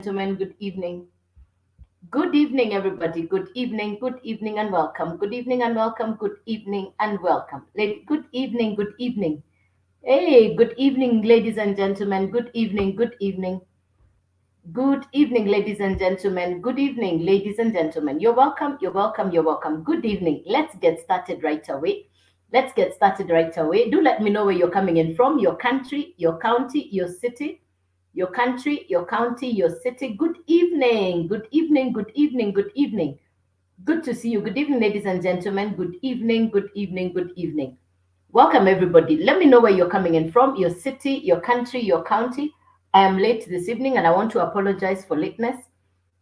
Gentlemen, good evening. Good evening, everybody. Good evening, and welcome. Good evening and welcome. Good evening and welcome. Good evening, good evening. Hey, good evening, ladies and gentlemen. Good evening, good evening. Good evening, ladies and gentlemen. Good evening, ladies and gentlemen. You're welcome, you're welcome, you're welcome. Good evening. Let's get started right away. Let's get started right away. Do let me know where you're coming in from, your country, your county, your city, your country, your county, your city. Good evening, good evening, good evening, good evening. Good to see you. Good evening, ladies and gentlemen. Good evening, good evening, good evening. Welcome, everybody. Let me know where you're coming in from, your city, your country, your county. I am late this evening and I want to apologize for lateness.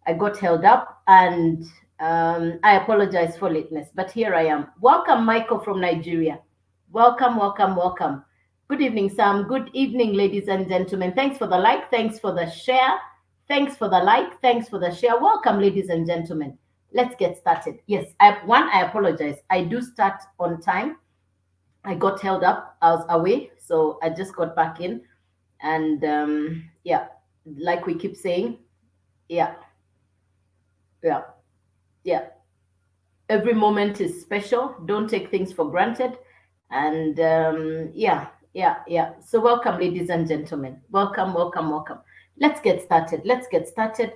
I got held up and I apologize for lateness, but here I am. Welcome, Michael from Nigeria. Welcome, welcome, welcome. Good evening, Sam. Good evening, ladies and gentlemen. Thanks for the like. Thanks for the share. Thanks for the like. Thanks for the share. Welcome, ladies and gentlemen. Let's get started. Yes, I apologize. I do start on time. I got held up. I was away, so I just got back in. And yeah, like we keep saying, yeah, yeah, yeah. Every moment is special. Don't take things for granted. And yeah, yeah, yeah. So welcome, ladies and gentlemen. Welcome, welcome, welcome. Let's get started. Let's get started.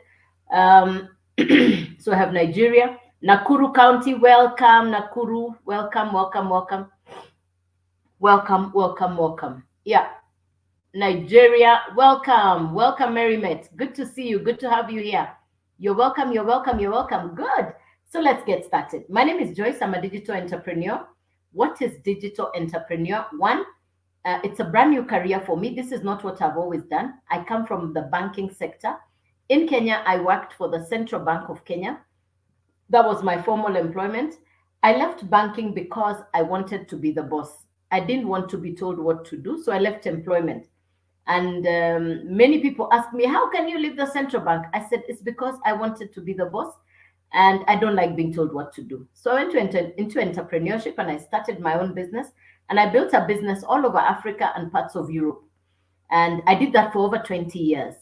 Um, so I have Nigeria, Nakuru County. Welcome, Nakuru. Welcome, welcome, welcome. Welcome, welcome, welcome. Yeah. Nigeria, welcome. Welcome, Merrimet. Good to see you. Good to have you here. You're welcome. You're welcome. You're welcome. Good. So let's get started. My name is Joyce. I'm a digital entrepreneur. What is digital entrepreneur? One, it's a brand new career for me. This is not what I've always done. I come from the banking sector. In Kenya, I worked for the Central Bank of Kenya. That was my formal employment. I left banking because I wanted to be the boss. I didn't want to be told what to do, so I left employment. And many people ask me, how can you leave the central bank? I said, it's because I wanted to be the boss and I don't like being told what to do. So I went into entrepreneurship and I started my own business. And I built a business all over Africa and parts of Europe. And I did that for over 20 years.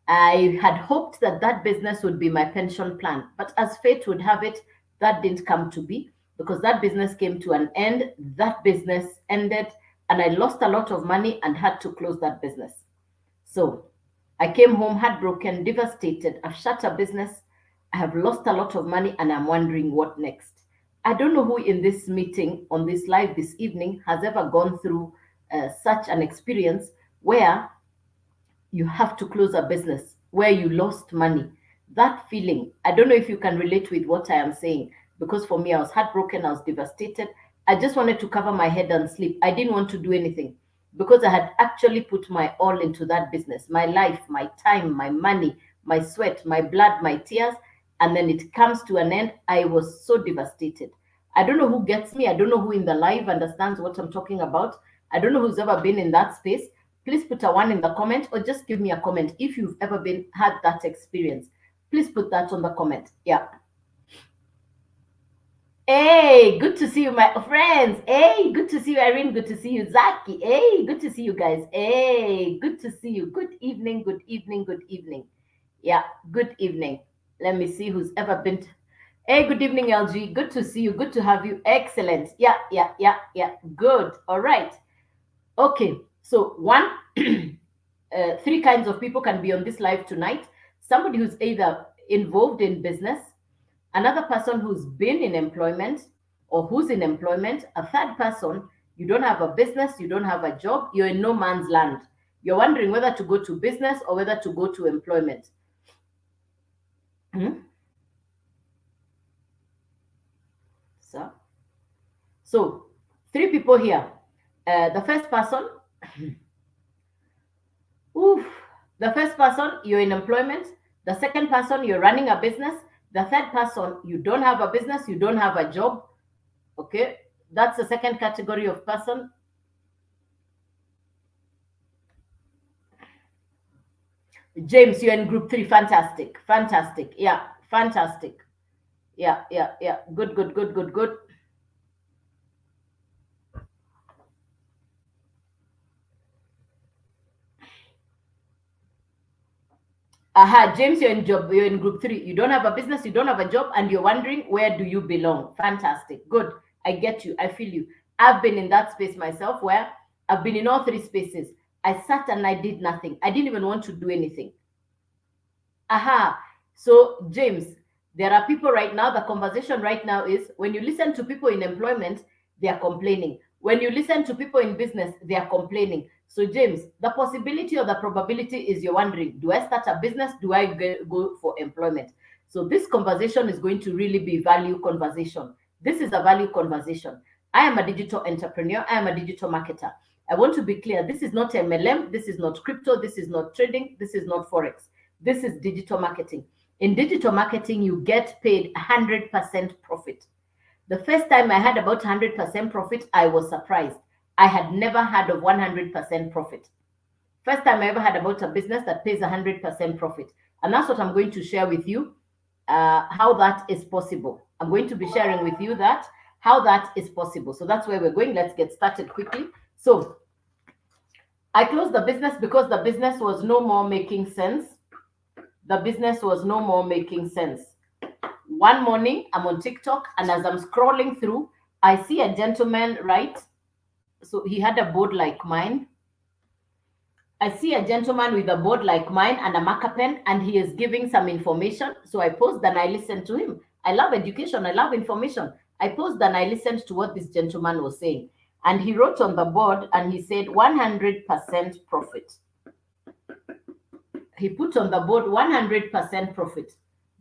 I had hoped that that business would be my pension plan. But as fate would have it, that didn't come to be because that business came to an end. That business ended and I lost a lot of money and had to close that business. So I came home heartbroken, devastated. I've shut a business. I have lost a lot of money and I'm wondering what next. I don't know who in this meeting, on this live this evening, has ever gone through such an experience where you have to close a business, where you lost money. That feeling, I don't know if you can relate with what I am saying, because for me, I was heartbroken, I was devastated. I just wanted to cover my head and sleep. I didn't want to do anything because I had actually put my all into that business, my life, my time, my money, my sweat, my blood, my tears. And then it comes to an end. I was so devastated. I don't know who gets me. I don't know who in the live understands what I'm talking about. I don't know who's ever been in that space. Please put a one in the comment or just give me a comment if you've ever been had that experience. Please put that on the comment. Yeah. Hey, good to see you, my friends. Hey, good to see you, Irene. Good to see you, Zaki. Hey, good to see you guys. Hey, good to see you. Good evening, good evening, good evening. Yeah, good evening. Let me see who's ever been. Hey, good evening, LG. Good to see you. Good to have you. Excellent. Yeah, yeah, yeah, yeah. Good. All right. Okay. So, one, three kinds of people can be on this live tonight. Somebody who's either involved in business, another person who's been in employment or who's in employment, a third person, you don't have a business, you don't have a job, you're in no man's land. You're wondering whether to go to business or whether to go to employment. Hmm? So, so three people here. The first person, oof, the first person, you're in employment. The second person, you're running a business. The third person, you don't have a business, you don't have a job. Okay, that's the second category of person. James, you're in group three. Fantastic. Fantastic. Yeah. Fantastic. Yeah. Yeah. Yeah. Good, good, good, good, good. Aha, James, you're in group three. You don't have a business, you don't have a job, and you're wondering where do you belong. Fantastic. Good. I get you. I feel you. I've been in that space myself where I've been in all three spaces. I sat and I did nothing. I didn't even want to do anything. Aha. So, James, there are people right now, the conversation right now is when you listen to people in employment, they are complaining. When you listen to people in business, they are complaining. So, James, the possibility or the probability is you're wondering, do I start a business? Do I go for employment? So, this conversation is going to really be value conversation. This is a value conversation. I am a digital entrepreneur. I am a digital marketer. I want to be clear. This is not MLM. This is not crypto. This is not trading. This is not Forex. This is digital marketing. In digital marketing, you get paid 100% profit. The first time I had about 100% profit, I was surprised. I had never had of 100% profit. First time I ever had about a business that pays 100% profit. And that's what I'm going to share with you, how that is possible. I'm going to be sharing with you that, how that is possible. So that's where we're going. Let's get started quickly. So I closed the business because the business was no more making sense. The business was no more making sense. One morning, I'm on TikTok, and as I'm scrolling through, I see a gentleman, right? So he had a board like mine. I see a gentleman with a board like mine and a marker pen, and he is giving some information. So I paused and I listened to him. I love education. I love information. I paused and I listened to what this gentleman was saying. And he wrote on the board and he said 100% profit. He put on the board 100% profit.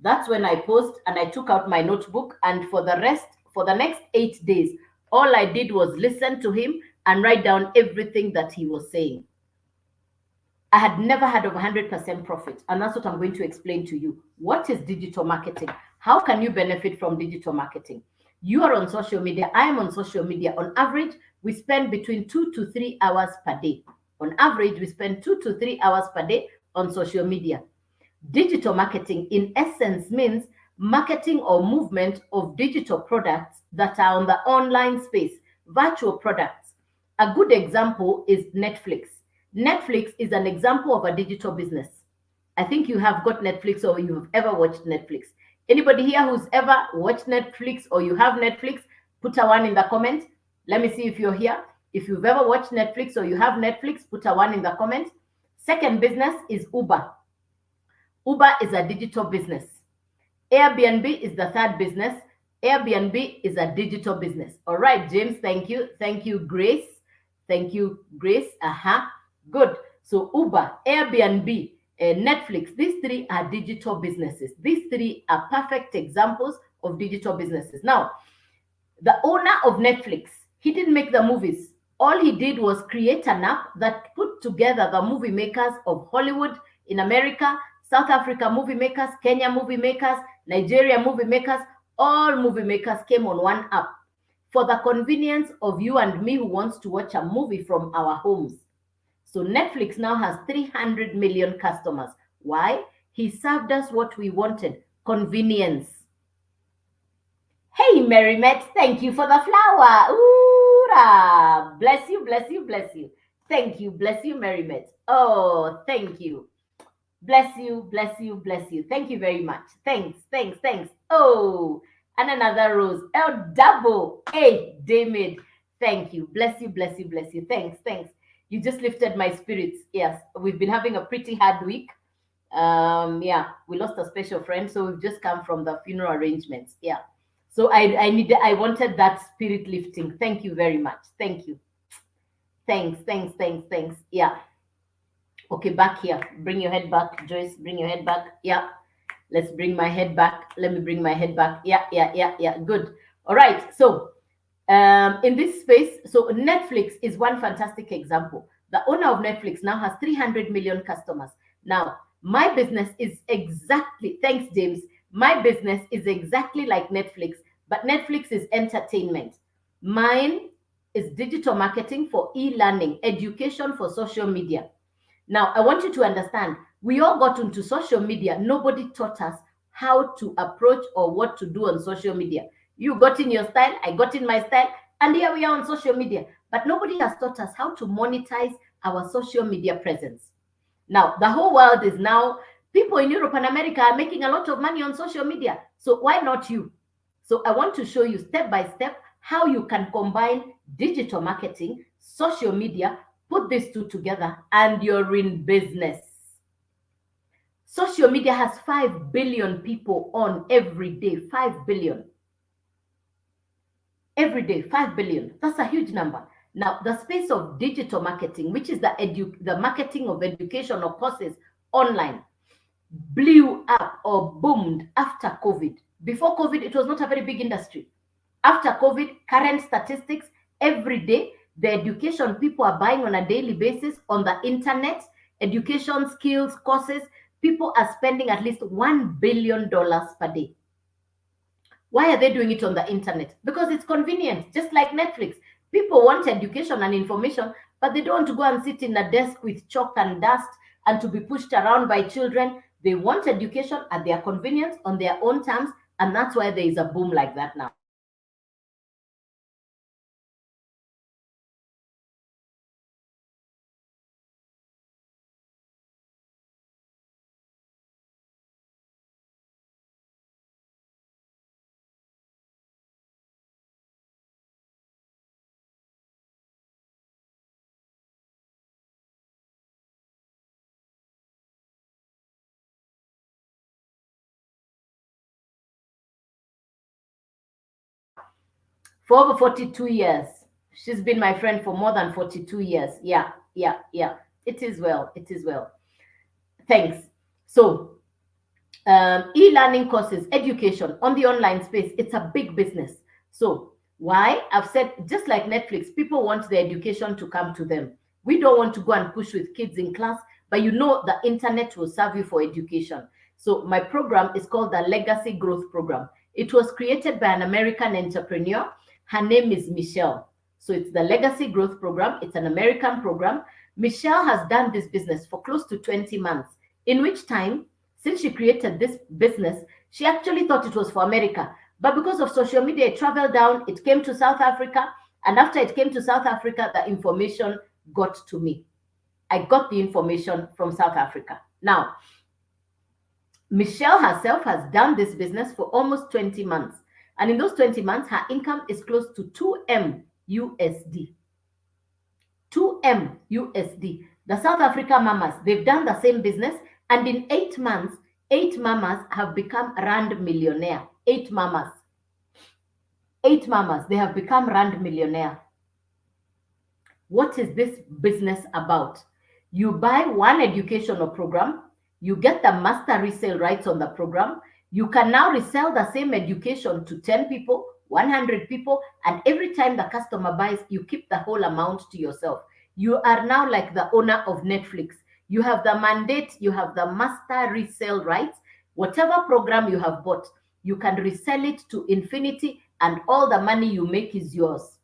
That's when I paused and I took out my notebook. And for the next 8 days, all I did was listen to him and write down everything that he was saying. I had never had of 100% profit. And that's what I'm going to explain to you. What is digital marketing? How can you benefit from digital marketing? You are on social media. I am on social media. On average, we spend between 2 to 3 hours per day. On average, we spend 2 to 3 hours per day on social media. Digital marketing, in essence, means marketing or movement of digital products that are on the online space, virtual products. A good example is Netflix. Netflix is an example of a digital business. I think you have got Netflix or you've ever watched Netflix. Anybody here who's ever watched Netflix or you have Netflix, put a one in the comment. Let me see if you're here. If you've ever watched Netflix or you have Netflix, put a one in the comment. Second business is Uber. Uber is a digital business. Airbnb is the third business. Airbnb is a digital business. All right, James, thank you. Thank you, Grace. Thank you, Grace. Good. So Uber, Airbnb, Netflix, these three are digital businesses. These three are perfect examples of digital businesses. Now, the owner of Netflix, he didn't make the movies. All he did was create an app that put together the movie makers of Hollywood in America, South Africa movie makers, Kenya movie makers, Nigeria movie makers. All movie makers came on one app for the convenience of you and me who wants to watch a movie from our homes. So Netflix now has 300 million customers. Why? He served us what we wanted, convenience. Hey, Mary Met, thank you for the flower. Ooh, bless you, bless you, bless you. Thank you, bless you, Mary Met. Oh, thank you. Bless you, bless you, bless you. Thank you very much. Thanks, thanks, thanks. Oh, and another rose. Oh, double. Hey, David. Thank you. Bless you, bless you, bless you. Thanks, thanks. You just lifted my spirits. Yes, we've been having a pretty hard week. Yeah, we lost a special friend, so we've just come from the funeral arrangements. Yeah. So I wanted that spirit lifting. Thank you very much. Thank you. Thanks, thanks, thanks, thanks. Yeah. Okay, back here. Bring your head back, Joyce. Bring your head back. Yeah. Let's bring my head back. Let me bring my head back. Yeah, yeah, yeah, yeah. Good. All right. So in this space, so Netflix is one fantastic example. The owner of Netflix now has 300 million customers. Now, my business is exactly, thanks, James. My business is exactly like Netflix, but Netflix is entertainment. Mine is digital marketing for e-learning, education for social media. Now, I want you to understand, we all got into social media. Nobody taught us how to approach or what to do on social media. You got in your style, I got in my style, and here we are on social media. But nobody has taught us how to monetize our social media presence. Now, the whole world is now People in Europe and America are making a lot of money on social media. So why not you? So I want to show you step by step how you can combine digital marketing, social media, put these two together, and you're in business. Social media has 5 billion people on every day. 5 billion. Every day, 5 billion. That's a huge number. Now, the space of digital marketing, which is the marketing of educational courses online, blew up or boomed after COVID. Before COVID, it was not a very big industry. After COVID, current statistics, every day, the education people are buying on a daily basis on the internet, education skills courses, people are spending at least $1 billion per day. Why are they doing it on the internet? Because it's convenient, just like Netflix. People want education and information, but they don't want to go and sit in a desk with chalk and dust and to be pushed around by children. They want education at their convenience on their own terms, and that's why there is a boom like that now. For over 42 years. She's been my friend for more than 42 years. Yeah, yeah, yeah. It is well. It is well. Thanks. So, e-learning courses, education on the online space, it's a big business. So, why? I've said, just like Netflix, people want the education to come to them. We don't want to go and push with kids in class, but you know the internet will serve you for education. So, my program is called the Legacy Growth Program. It was created by an American entrepreneur. Her name is Michelle. So, it's the Legacy Growth Program. It's an American program. Michelle has done this business for close to 20 months, in which time, since she created this business, she actually thought it was for America. But because of social media, it traveled down, it came to South Africa. And after it came to South Africa, the information got to me. I got the information from South Africa. Now, Michelle herself has done this business for almost 20 months. And in those 20 months, her income is close to 2M USD. 2M USD. The South Africa mamas, they've done the same business. And in 8 months, 8 mamas have become Rand millionaire. 8 mamas. 8 mamas, they have become Rand millionaire. What is this business about? You buy one educational program, you get the master resale rights on the program. You can now resell the same education to 10 people, 100 people, and every time the customer buys, you keep the whole amount to yourself. You are now like the owner of Netflix. You have the mandate, you have the master resale rights. Whatever program you have bought, you can resell it to infinity, and all the money you make is yours.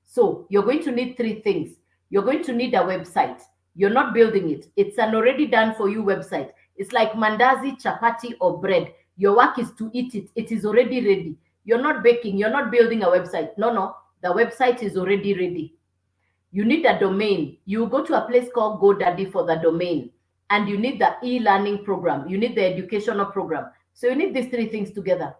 So you're going to need 3 things. You're going to need a website. You're not building it. It's an already done for you website. It's like mandazi, chapati, or bread. Your work is to eat it. It is already ready. You're not baking. You're not building a website. No, no. The website is already ready. You need a domain. You go to a place called GoDaddy for the domain. And you need the e-learning program. You need the educational program. So you need these 3 things together.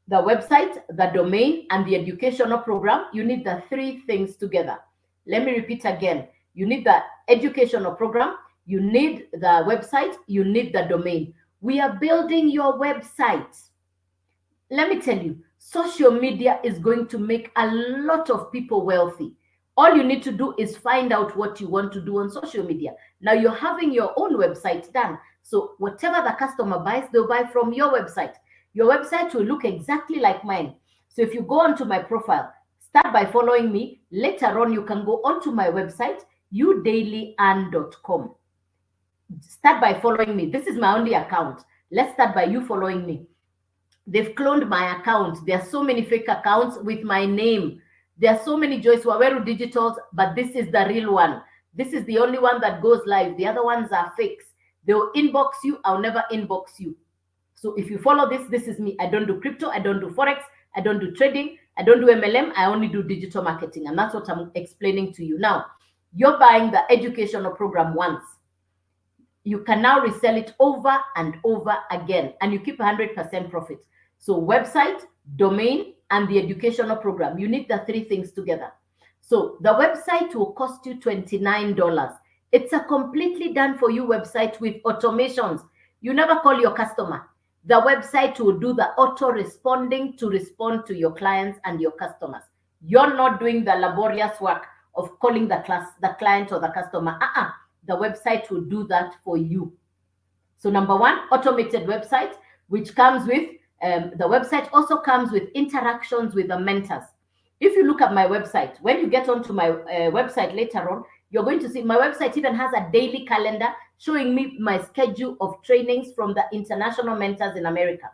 The website, the domain, and the educational program. You need the 3 things together. Let me repeat again. You need the educational program, you need the website, you need the domain. We are building your website. Let me tell you, social media is going to make a lot of people wealthy. All you need to do is find out what you want to do on social media. Now you're having your own website done. So whatever the customer buys, they'll buy from your website. Your website will look exactly like mine. So if you go onto my profile, start by following me. Later on, you can go onto my website, youdailyearn.com. Start by following me. This is my only account. Let's start by you following me. They've cloned my account. There are so many fake accounts with my name. There are so many Joyce Waweru Digitals, but this is the real one. This is the only one that goes live. The other ones are fakes. They'll inbox you. I'll never inbox you. So if you follow this, this is me. I don't do crypto. I don't do Forex. I don't do trading. I don't do MLM. I only do digital marketing. And that's what I'm explaining to you. Now, you're buying the educational program once. you can now resell it over and over again, and you keep 100% profit. So website, domain, and the educational program, you need the three things together. So the website will cost you $29. It's a completely done for you website with automations. You never call your customer. The website will do the auto responding to respond to your clients and your customers. You're not doing the laborious work of calling the client or the customer. The website will do that for you. So number one, automated website, which comes with the website also comes with interactions with the mentors. If you look at my website, when you get onto my website later on, you're going to see my website even has a daily calendar showing me my schedule of trainings from the international mentors in America.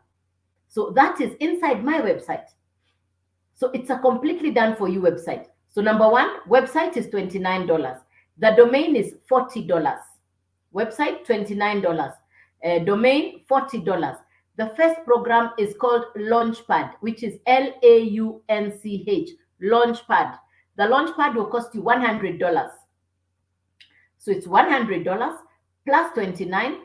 So that is inside my website. So it's a completely done for you website. So number one, website is $29. The domain is $40. Website $29. Domain $40. The first program is called Launchpad, which is Launch, Launchpad. The Launchpad will cost you $100. So it's $100 plus 29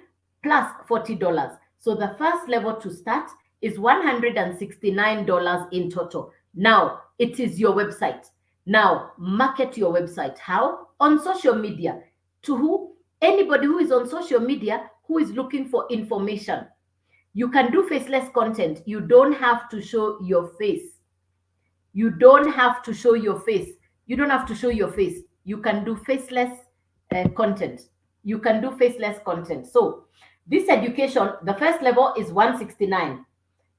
plus $40. So the first level to start is $169 in total. Now it is your website. Now market your website. How? On social media. To who? Anybody who is on social media who is looking for information. You can do faceless content. You don't have to show your face. You don't have to show your face. You don't have to show your face. You can do faceless content. You can do faceless content. So this education, the first level is 169.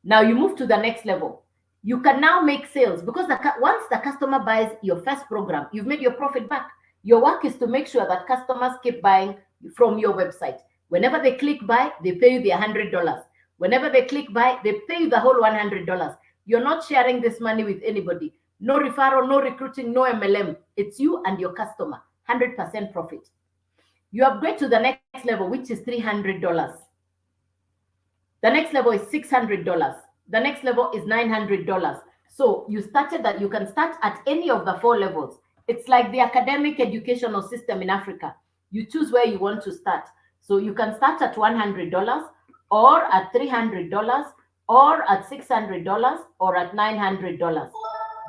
Now you move to the next level. You can now make sales because once the customer buys your first program, you've made your profit back. Your work is to make sure that customers keep buying from your website. Whenever they click buy, they pay you the $100. Whenever they click buy, they pay you the whole $100. You're not sharing this money with anybody. No referral, no recruiting, no MLM. It's you and your customer. 100% profit. You upgrade to the next level, which is $300. The next level is $600. The next level is $900. So you started that. You can start at any of the four levels. It's like the academic educational system in Africa. You choose where you want to start. So you can start at $100 or at $300 or at $600 or at $900.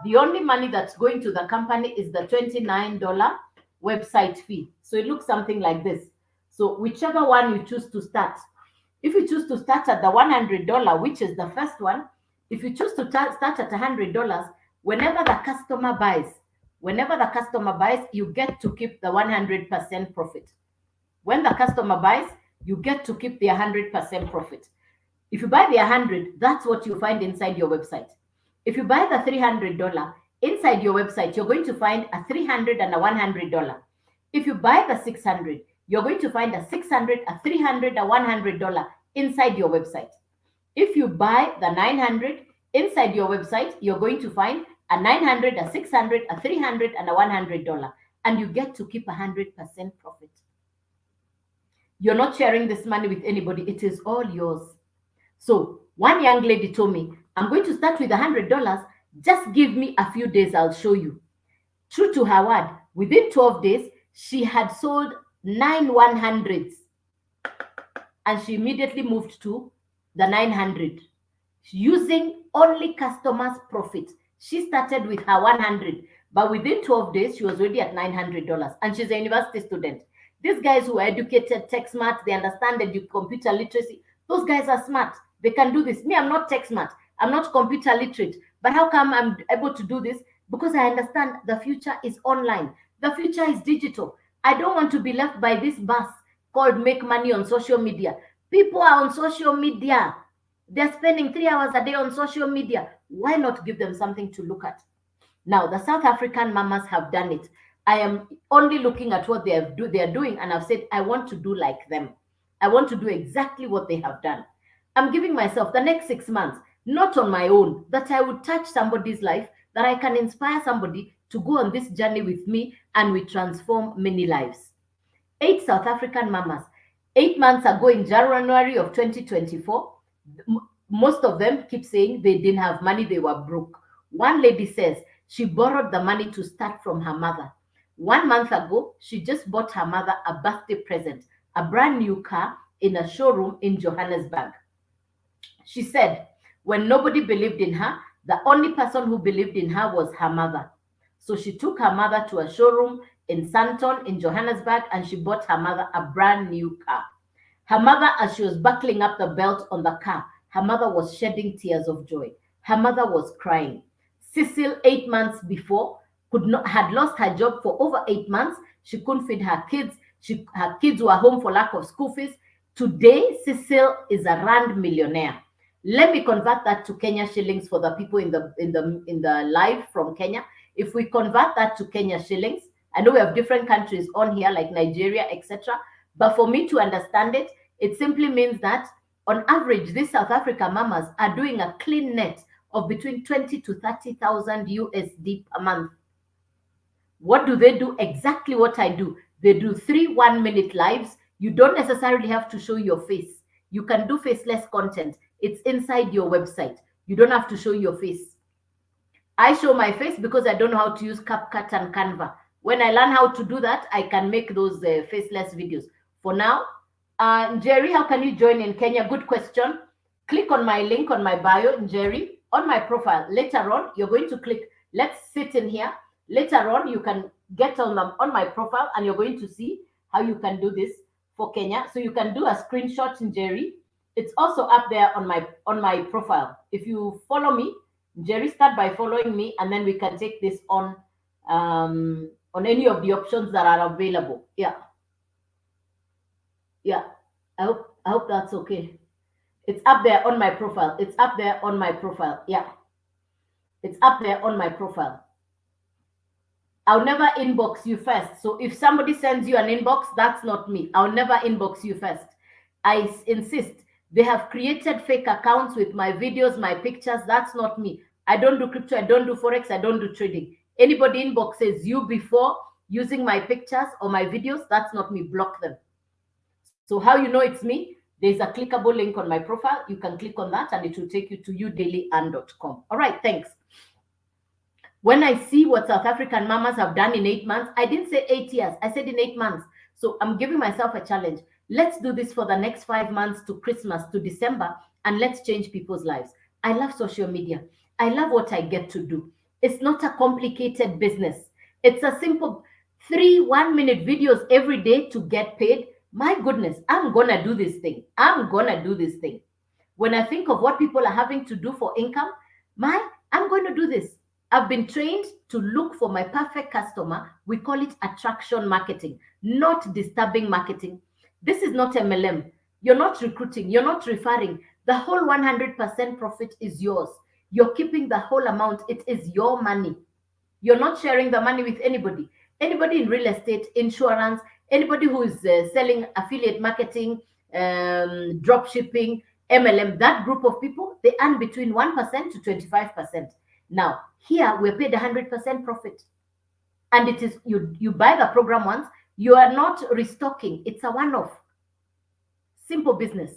The only money that's going to the company is the $29 website fee. So it looks something like this. So whichever one you choose to start. If you choose to start at the $100, which is the first one, if you choose to start at $100, whenever the customer buys, you get to keep the 100% profit. When the customer buys, you get to keep the 100% profit. If you buy the 100, that's what you find inside your website. If you buy the $300, inside your website, you're going to find a $300 and a $100. If you buy the 600, you're going to find a 600, a 300, a $100 inside your website. If you buy the 900, inside your website, you're going to find a 900, a 600, a 300, and a $100. And you get to keep 100% profit. You're not sharing this money with anybody. It is all yours. So one young lady told me, I'm going to start with $100. Just give me a few days. I'll show you. True to her word, within 12 days, she had sold 9 100s. And she immediately moved to the 900 using only customers' profit. She started with her 100, but within 12 days, she was already at $900. And she's a university student. These guys who are educated, tech smart, they understand computer literacy. Those guys are smart. They can do this. Me, I'm not tech smart. I'm not computer literate. But how come I'm able to do this? Because I understand the future is online. The future is digital. I don't want to be left by this bus called make money on social media. People are on social media. They're spending 3 hours a day on social media. Why not give them something to look at? Now, the South African mamas have done it. I am only looking at what they are doing, and I've said, I want to do like them. I want to do exactly what they have done. I'm giving myself the next 6 months, not on my own, that I would touch somebody's life, that I can inspire somebody to go on this journey with me, and we transform many lives. 8 South African mamas, 8 months ago in January of 2024, most of them keep saying they didn't have money, they were broke. One lady says she borrowed the money to start from her mother. 1 month ago, she just bought her mother a birthday present. a brand new car in a showroom in Johannesburg. She said, when nobody believed in her, the only person who believed in her was her mother. So she took her mother to a showroom in Santon in Johannesburg and she bought her mother a brand new car. Her mother, as she was buckling up the belt on the car, her mother was shedding tears of joy. Her mother was crying. Cecile, 8 months before, had lost her job for over 8 months. She couldn't feed her kids. Her kids were home for lack of school fees. Today, Cecile is a rand millionaire. Let me convert that to Kenya shillings for the people in the live from Kenya. If we convert that to Kenya shillings, I know we have different countries on here like Nigeria, etc. But for me to understand it, it simply means that on average, these South Africa mamas are doing a clean net of between 20 to 30,000 USD per month. What do they do? Exactly what I do. They do 3 1-minute lives. You don't necessarily have to show your face. You can do faceless content. It's inside your website. You don't have to show your face. I show my face because I don't know how to use CapCut and Canva. When I learn how to do that, I can make those faceless videos. For now, Jerry, how can you join in Kenya? Good question. Click on my link on my bio, Jerry, on my profile. Later on, you're going to click, let's sit in here. Later on, you can get on my profile and you're going to see how you can do this for Kenya. So you can do a screenshot in Jerry. It's also up there on my profile. If you follow me, Jerry, start by following me, and then we can take this on any of the options that are available. Yeah, yeah. I hope that's okay. It's up there on my profile. It's up there on my profile. Yeah, it's up there on my profile. I'll never inbox you first. So if somebody sends you an inbox, that's not me. I'll never inbox you first. I insist. They have created fake accounts with my videos, my pictures. That's not me. I don't do crypto. I don't do Forex. I don't do trading. Anybody inboxes you before using my pictures or my videos, that's not me. Block them. So how you know it's me? There's a clickable link on my profile. You can click on that and it will take you to udailyand.com. All right, thanks. When I see what South African mamas have done in 8 months, I didn't say 8 years, I said in 8 months. So I'm giving myself a challenge. Let's do this for the next 5 months to Christmas, to December, and let's change people's lives. I love social media. I love what I get to do. It's not a complicated business. It's a simple 3 1-minute videos every day to get paid. My goodness, I'm going to do this thing. I'm going to do this thing. When I think of what people are having to do for income, I'm going to do this. I've been trained to look for my perfect customer. We call it attraction marketing, not disturbing marketing. This is not MLM. You're not recruiting. You're not referring. The whole 100% profit is yours. You're keeping the whole amount. It is your money. You're not sharing the money with anybody. Anybody in real estate, insurance, anybody who is selling affiliate marketing, drop shipping, MLM, that group of people, they earn between 1% to 25%. Now, here we're paid 100% profit. And it is you buy the program once, you are not restocking. It's a one-off. Simple business.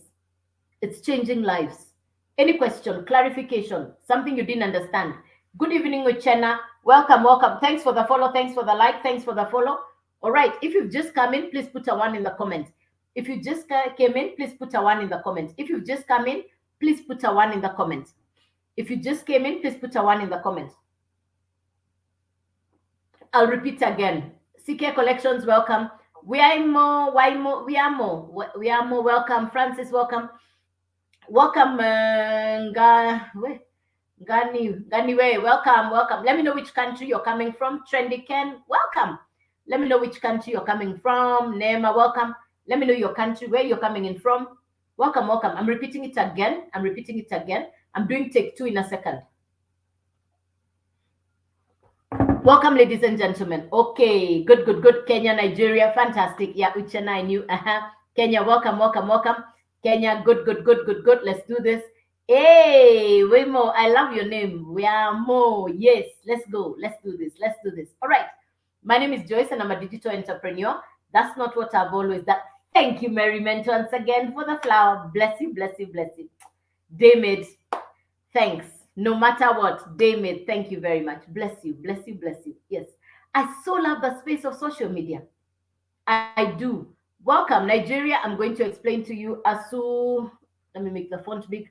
It's changing lives. Any question, clarification, something you didn't understand? Good evening, Uchenna. Welcome, welcome. Thanks for the follow. Thanks for the like. Thanks for the follow. All right. If you've just come in, please put a 1 in the comments. If you just came in, please put a 1 in the comments. If you've just come in, please put a 1 in the comments. If you just came in, please put a 1 in the comments. I'll repeat again. CK Collections, welcome. We are more. Welcome. Francis, welcome. Welcome, Ganiwe, welcome. Let me know which country you're coming from. Trendy Ken, welcome. Let me know which country you're coming from. Nema, welcome. Let me know your country, where you're coming in from. Welcome. I'm repeating it again. I'm doing take 2 in a second. Welcome, ladies and gentlemen. Okay, good. Kenya, Nigeria, fantastic. Yeah, Uchenna, I knew. Kenya, welcome. Kenya, good. Let's do this. Hey, Wemo, I love your name. We are more. Yes, let's go. Let's do this. All right. My name is Joyce and I'm a digital entrepreneur. That's not what I've always done. Thank you, Merriment, once again for the flower. Bless you. David, thanks. No matter what, David, thank you very much. Bless you. Yes. I so love the space of social media. I do. Welcome, Nigeria. I'm going to explain to you Asu. Let me make the font big.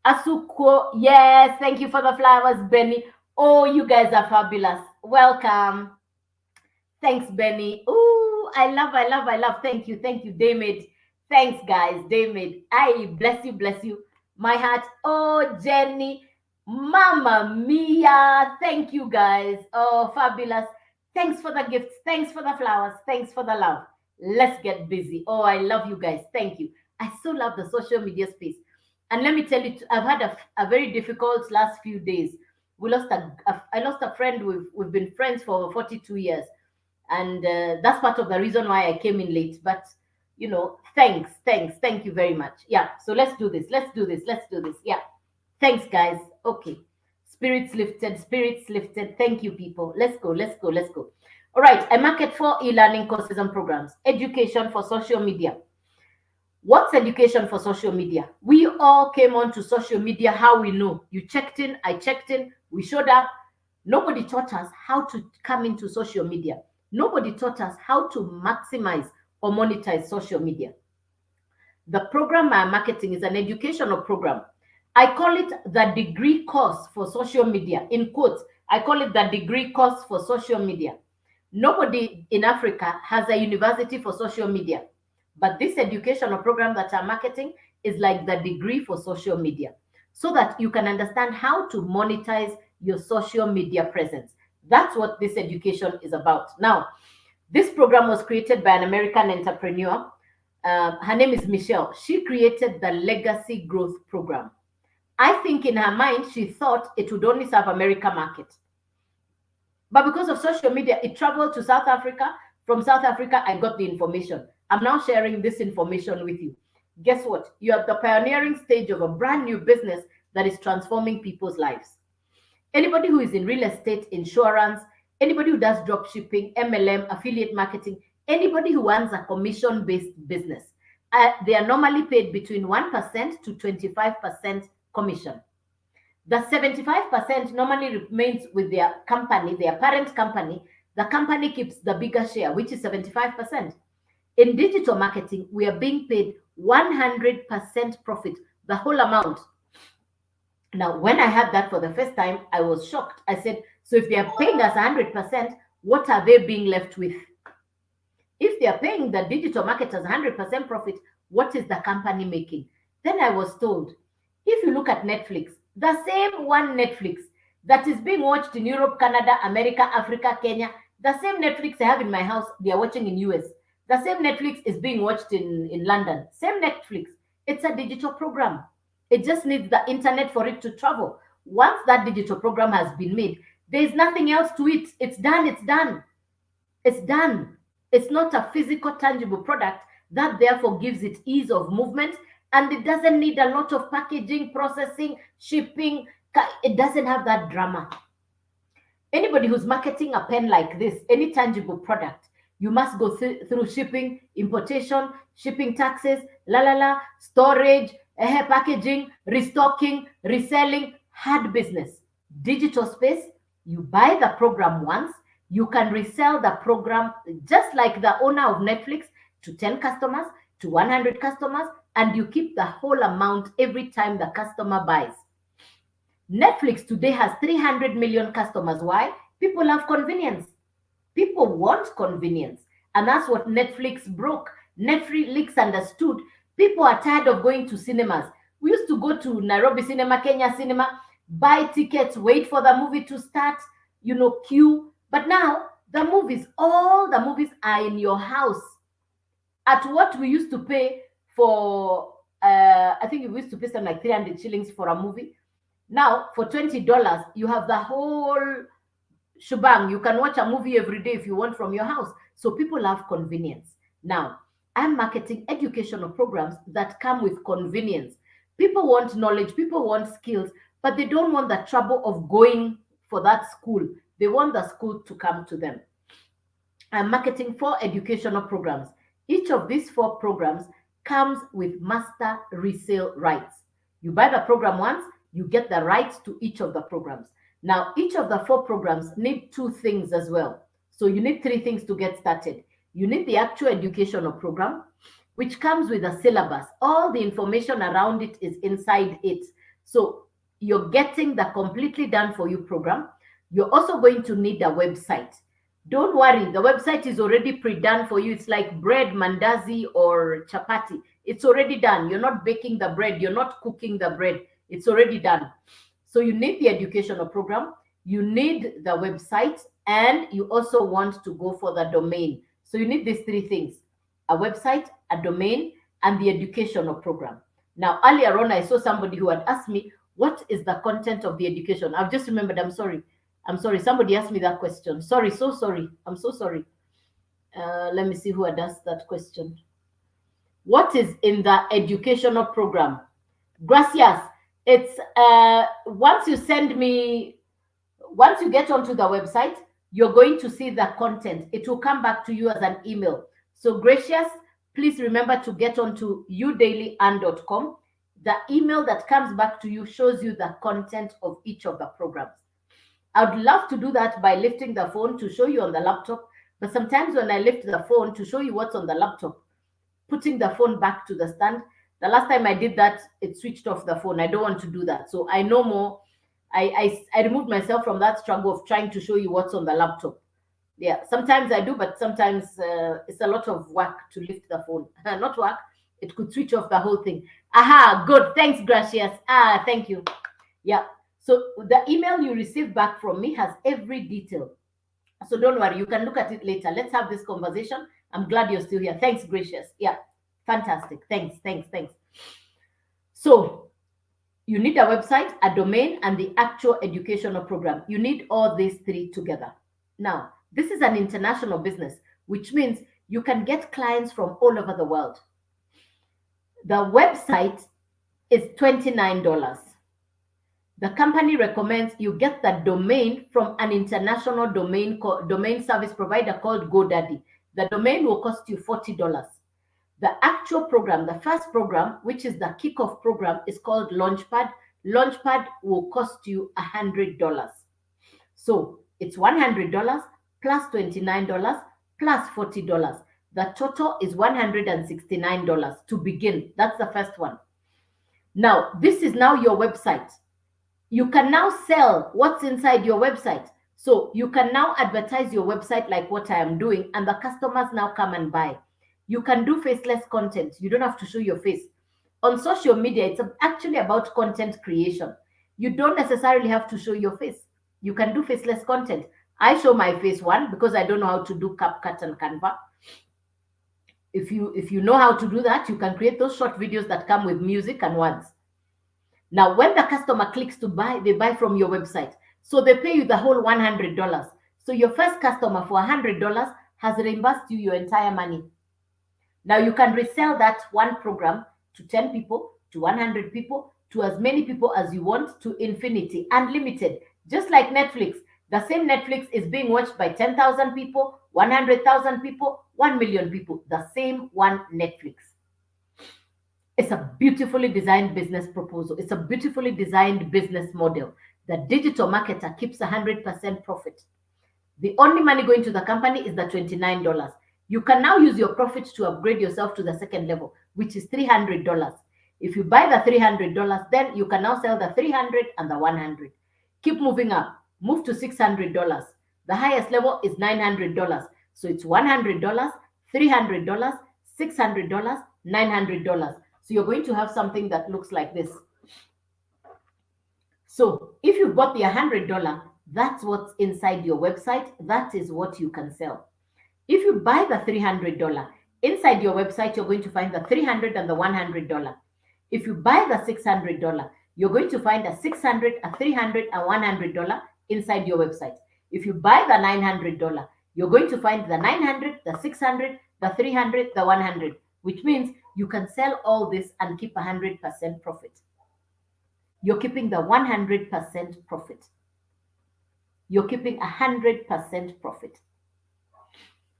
Asuko. Yes, thank you for the flowers, Benny. Oh, you guys are fabulous. Welcome. Thanks, Benny. Ooh, I love. Thank you, David. Thanks, guys. David. I bless you, bless you. My heart. Oh, Jenny. Mama Mia. Thank you, guys. Oh, fabulous. Thanks for the gifts. Thanks for the flowers. Thanks for the love. Let's get busy. Oh, I love you guys. Thank you. I so love the social media space. And let me tell you, I've had a very difficult last few days. I lost a friend. We've been friends for over 42 years, and that's part of the reason why I came in late. But thank you very much. Yeah, so let's do this. Yeah, thanks, guys. Okay, spirits lifted, spirits lifted. Thank you, people. Let's go. All right, I market for e-learning courses and programs, education for social media. What's education for social media? We all came onto social media. How we know? You checked in, I checked in, we showed up. Nobody taught us how to come into social media. Nobody taught us how to maximize or monetize social media. The program I'm marketing is an educational program. I call it the degree course for social media. In quotes, I call it the degree course for social media. Nobody in Africa has a university for social media. But this educational program that I'm marketing is like the degree for social media, so that you can understand how to monetize your social media presence. That's what this education is about. Now, this program was created by an American entrepreneur. Her name is Michelle. She created the Legacy Growth Program. I think in her mind, she thought it would only serve America market. But because of social media, it traveled to South Africa. From South Africa, I got the information. I'm now sharing this information with you. Guess what? You're at the pioneering stage of a brand new business that is transforming people's lives. Anybody who is in real estate, insurance, anybody who does drop shipping, MLM, affiliate marketing, anybody who runs a commission based business, they are normally paid between 1% to 25% commission. The 75% normally remains with their company, their parent company. The company keeps the bigger share, which is 75%. In digital marketing, we are being paid 100% profit, the whole amount. Now, when I had that for the first time, I was shocked. I said, so if they are paying us 100%, what are they being left with? If they are paying the digital marketers 100% profit, what is the company making? Then I was told, if you look at Netflix, the same one Netflix that is being watched in Europe, Canada, America, Africa, Kenya, the same Netflix I have in my house, they are watching in US. The same Netflix is being watched in London. Same Netflix. It's a digital program. It just needs the internet for it to travel. Once that digital program has been made, there's nothing else to it. It's done. It's done. It's done. It's not a physical, tangible product that therefore gives it ease of movement, and it doesn't need a lot of packaging, processing, shipping. It doesn't have that drama. Anybody who's marketing a pen like this, any tangible product, you must go through shipping, importation, shipping taxes, storage, packaging, restocking, reselling, hard business. Digital space, you buy the program once, you can resell the program just like the owner of Netflix to 10 customers, to 100 customers, and you keep the whole amount every time the customer buys. Netflix today has 300 million customers. Why? People love convenience. People want convenience. And that's what Netflix broke. Netflix understood. People are tired of going to cinemas. We used to go to Nairobi Cinema, Kenya Cinema, buy tickets, wait for the movie to start, queue. But now, all the movies are in your house. At what we used to pay for, I think we used to pay something like 300 shillings for a movie. Now, for $20, you have the whole shebang. You can watch a movie every day if you want from your house. So people have convenience. Now, I'm marketing educational programs that come with convenience. People want knowledge, people want skills, but they don't want the trouble of going for that school. They want the school to come to them. I'm marketing 4 educational programs. Each of these 4 programs comes with master resale rights. You buy the program once, you get the rights to each of the programs. Now, each of the 4 programs need 2 things as well. So you need 3 things to get started. You need the actual educational program, which comes with a syllabus. All the information around it is inside it. So you're getting the completely done for you program. You're also going to need a website. Don't worry, the website is already pre-done for you. It's like bread, mandazi, or chapati. It's already done. You're not baking the bread, you're not cooking the bread. It's already done. So you need the educational program, you need the website, and you also want to go for the domain. So you need these three things: a website, a domain, and the educational program. Now, earlier on, I saw somebody who had asked me, what is the content of the education? I've just remembered, I'm sorry. I'm sorry. Somebody asked me that question. Sorry, so sorry. I'm so sorry. Let me see who had asked that question. What is in the educational program? Gracias. It's once you send me, once you get onto the website, you're going to see the content. It will come back to you as an email. So, Gracious, please remember to get onto udailyand.com. The email that comes back to you shows you the content of each of the programs. I would love to do that by lifting the phone to show you on the laptop. But sometimes when I lift the phone to show you what's on the laptop, putting the phone back to the stand, the last time I did that, it switched off the phone. I don't want to do that. So I know more. I removed myself from that struggle of trying to show you what's on the laptop. Yeah, sometimes I do, but sometimes it's a lot of work to lift the phone. Not work, it could switch off the whole thing. Aha, good. Thanks, Gracious. Thank you. Yeah. So the email you receive back from me has every detail. So don't worry, you can look at it later. Let's have this conversation. I'm glad you're still here. Thanks, Gracious. Yeah, fantastic. Thanks, thanks, thanks. So you need a website, a domain, and the actual educational program. You need all these three together. Now, this is an international business, which means you can get clients from all over the world. The website is $29. The company recommends you get the domain from an international domain service provider called GoDaddy. The domain will cost you $40. The actual program, the first program, which is the kickoff program, is called Launchpad. Launchpad will cost you $100. So it's $100 plus $29 plus $40. The total is $169 to begin. That's the first one. Now, this is now your website. You can now sell what's inside your website. So you can now advertise your website like what I am doing, and the customers now come and buy. You can do faceless content. You don't have to show your face. On social media, it's actually about content creation. You don't necessarily have to show your face. You can do faceless content. I show my face, one, because I don't know how to do CapCut and Canva. If you know how to do that, you can create those short videos that come with music and words. Now, when the customer clicks to buy, they buy from your website. So they pay you the whole $100. So your first customer for $100 has reimbursed you your entire money. Now you can resell that one program to 10 people, to 100 people, to as many people as you want, to infinity, unlimited. Just like Netflix. The same Netflix is being watched by 10,000 people, 100,000 people, 1 million people. The same one Netflix. It's a beautifully designed business proposal. It's a beautifully designed business model. The digital marketer keeps 100% profit. The only money going to the company is the $29. You can now use your profit to upgrade yourself to the second level, which is $300. If you buy the $300, then you can now sell the 300 and the 100. Keep moving up. Move to $600. The highest level is $900. So it's $100, $300, $600, $900. So you're going to have something that looks like this. So if you bought the $100, that's what's inside your website. That is what you can sell. If you buy the $300, inside your website, you're going to find the $300 and the $100. If you buy the $600, you're going to find a $600, a $300, and $100 inside your website. If you buy the $900, you're going to find the $900, the $600, the $300, the $100, which means you can sell all this and keep 100% profit. You're keeping the 100% profit. You're keeping 100% profit.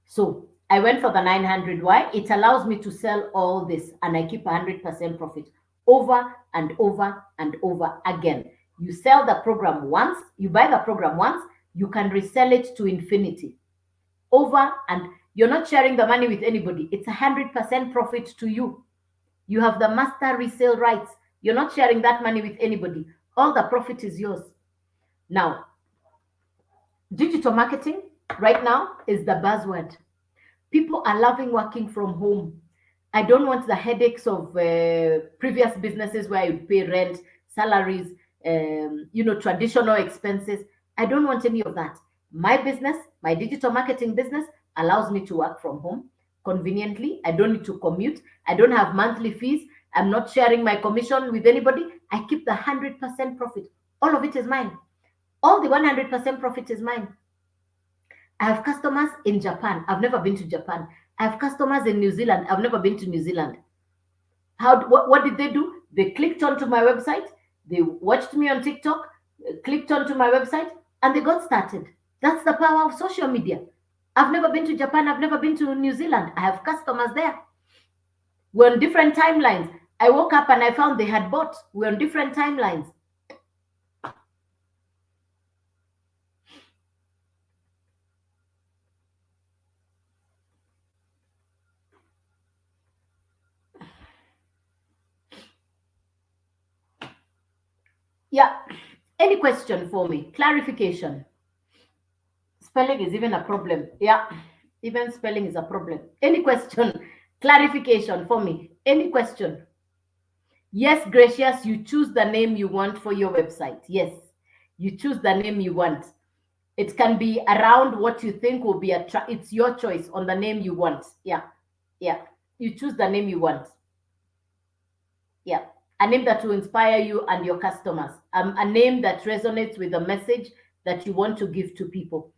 So I went for the 900. Why? It allows me to sell all this and I keep 100% profit over and over and over again. You sell the program once, you buy the program once, you can resell it to infinity. Over, and You're not sharing the money with anybody. It's 100% profit to you. You have the master resale rights. You're not sharing that money with anybody. All the profit is yours. Now, digital marketing right now is the buzzword. People are loving working from home. I don't want the headaches of previous businesses where you pay rent, salaries, traditional expenses. I don't want any of that. My business, my digital marketing business, allows me to work from home conveniently. I don't need to commute. I don't have monthly fees. I'm not sharing my commission with anybody. I keep the 100% profit. All of it is mine. All the 100% profit is mine. I have customers in Japan. I've never been to Japan. I have customers in New Zealand. I've never been to New Zealand. What did they do? They clicked onto my website. They watched me on TikTok, clicked onto my website, and they got started. That's the power of social media. I've never been to Japan. I've never been to New Zealand. I have customers there. We're on different timelines. I woke up and I found they had bought. We're on different timelines. Yeah. Any question for me? Clarification. Spelling is even a problem. Yeah. Even spelling is a problem. Any question? Clarification for me. Any question? Yes, Gracious, you choose the name you want for your website. Yes, you choose the name you want. It can be around what you think will be it's your choice on the name you want. Yeah. Yeah. You choose the name you want. Yeah. A name that will inspire you and your customers. A name that resonates with the message that you want to give to people.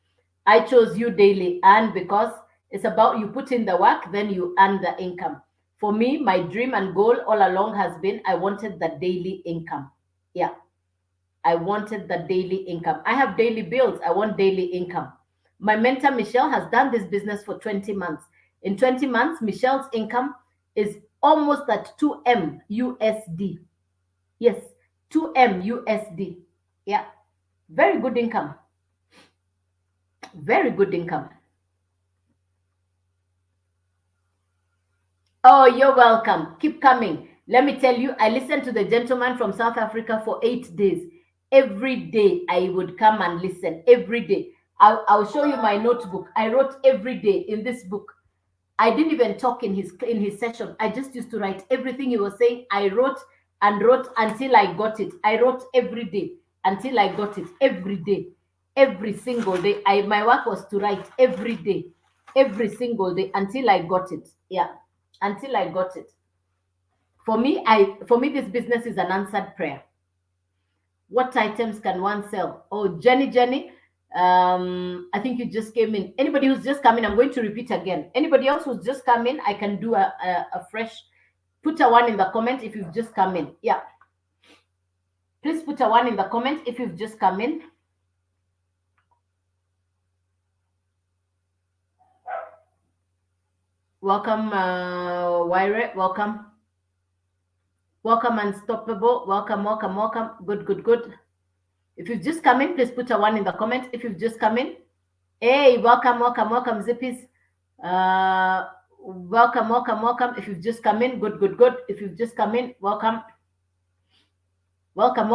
I chose You Daily, and because it's about you put in the work, then you earn the income. For me, my dream and goal all along has been I wanted the daily income. Yeah. I wanted the daily income. I have daily bills. I want daily income. My mentor, Michelle, has done this business for 20 months. In 20 months, Michelle's income is almost at 2M USD. Yes, 2M USD. Yeah, very good income. Very good income. Oh, you're welcome. Keep coming. Let me tell you, I listened to the gentleman from South Africa for 8 days. Every day I would come and listen. Every day. I'll show you my notebook. I wrote every day in this book. I didn't even talk in his session. I just used to write everything he was saying. I wrote and wrote until I got it. I wrote every day until I got it. Every day, every single day. My work was to write every day, every single day until I got it. Yeah, until I got it. For me, this business is an answered prayer. What items can one sell? Oh, Jenny. I think you just came in. Anybody who's just come in, I'm going to repeat again. Anybody else who's just come in, I can do a fresh. Put a one in the comment if you've just come in. Yeah. Please put a one in the comment if you've just come in. Welcome, Wyre. Welcome. Welcome, Unstoppable. Welcome. Good. If you've just come in, please put a one in the comment. If you've just come in, hey, welcome, Zippies. Welcome. If you've just come in, good. If you've just come in, welcome. Welcome.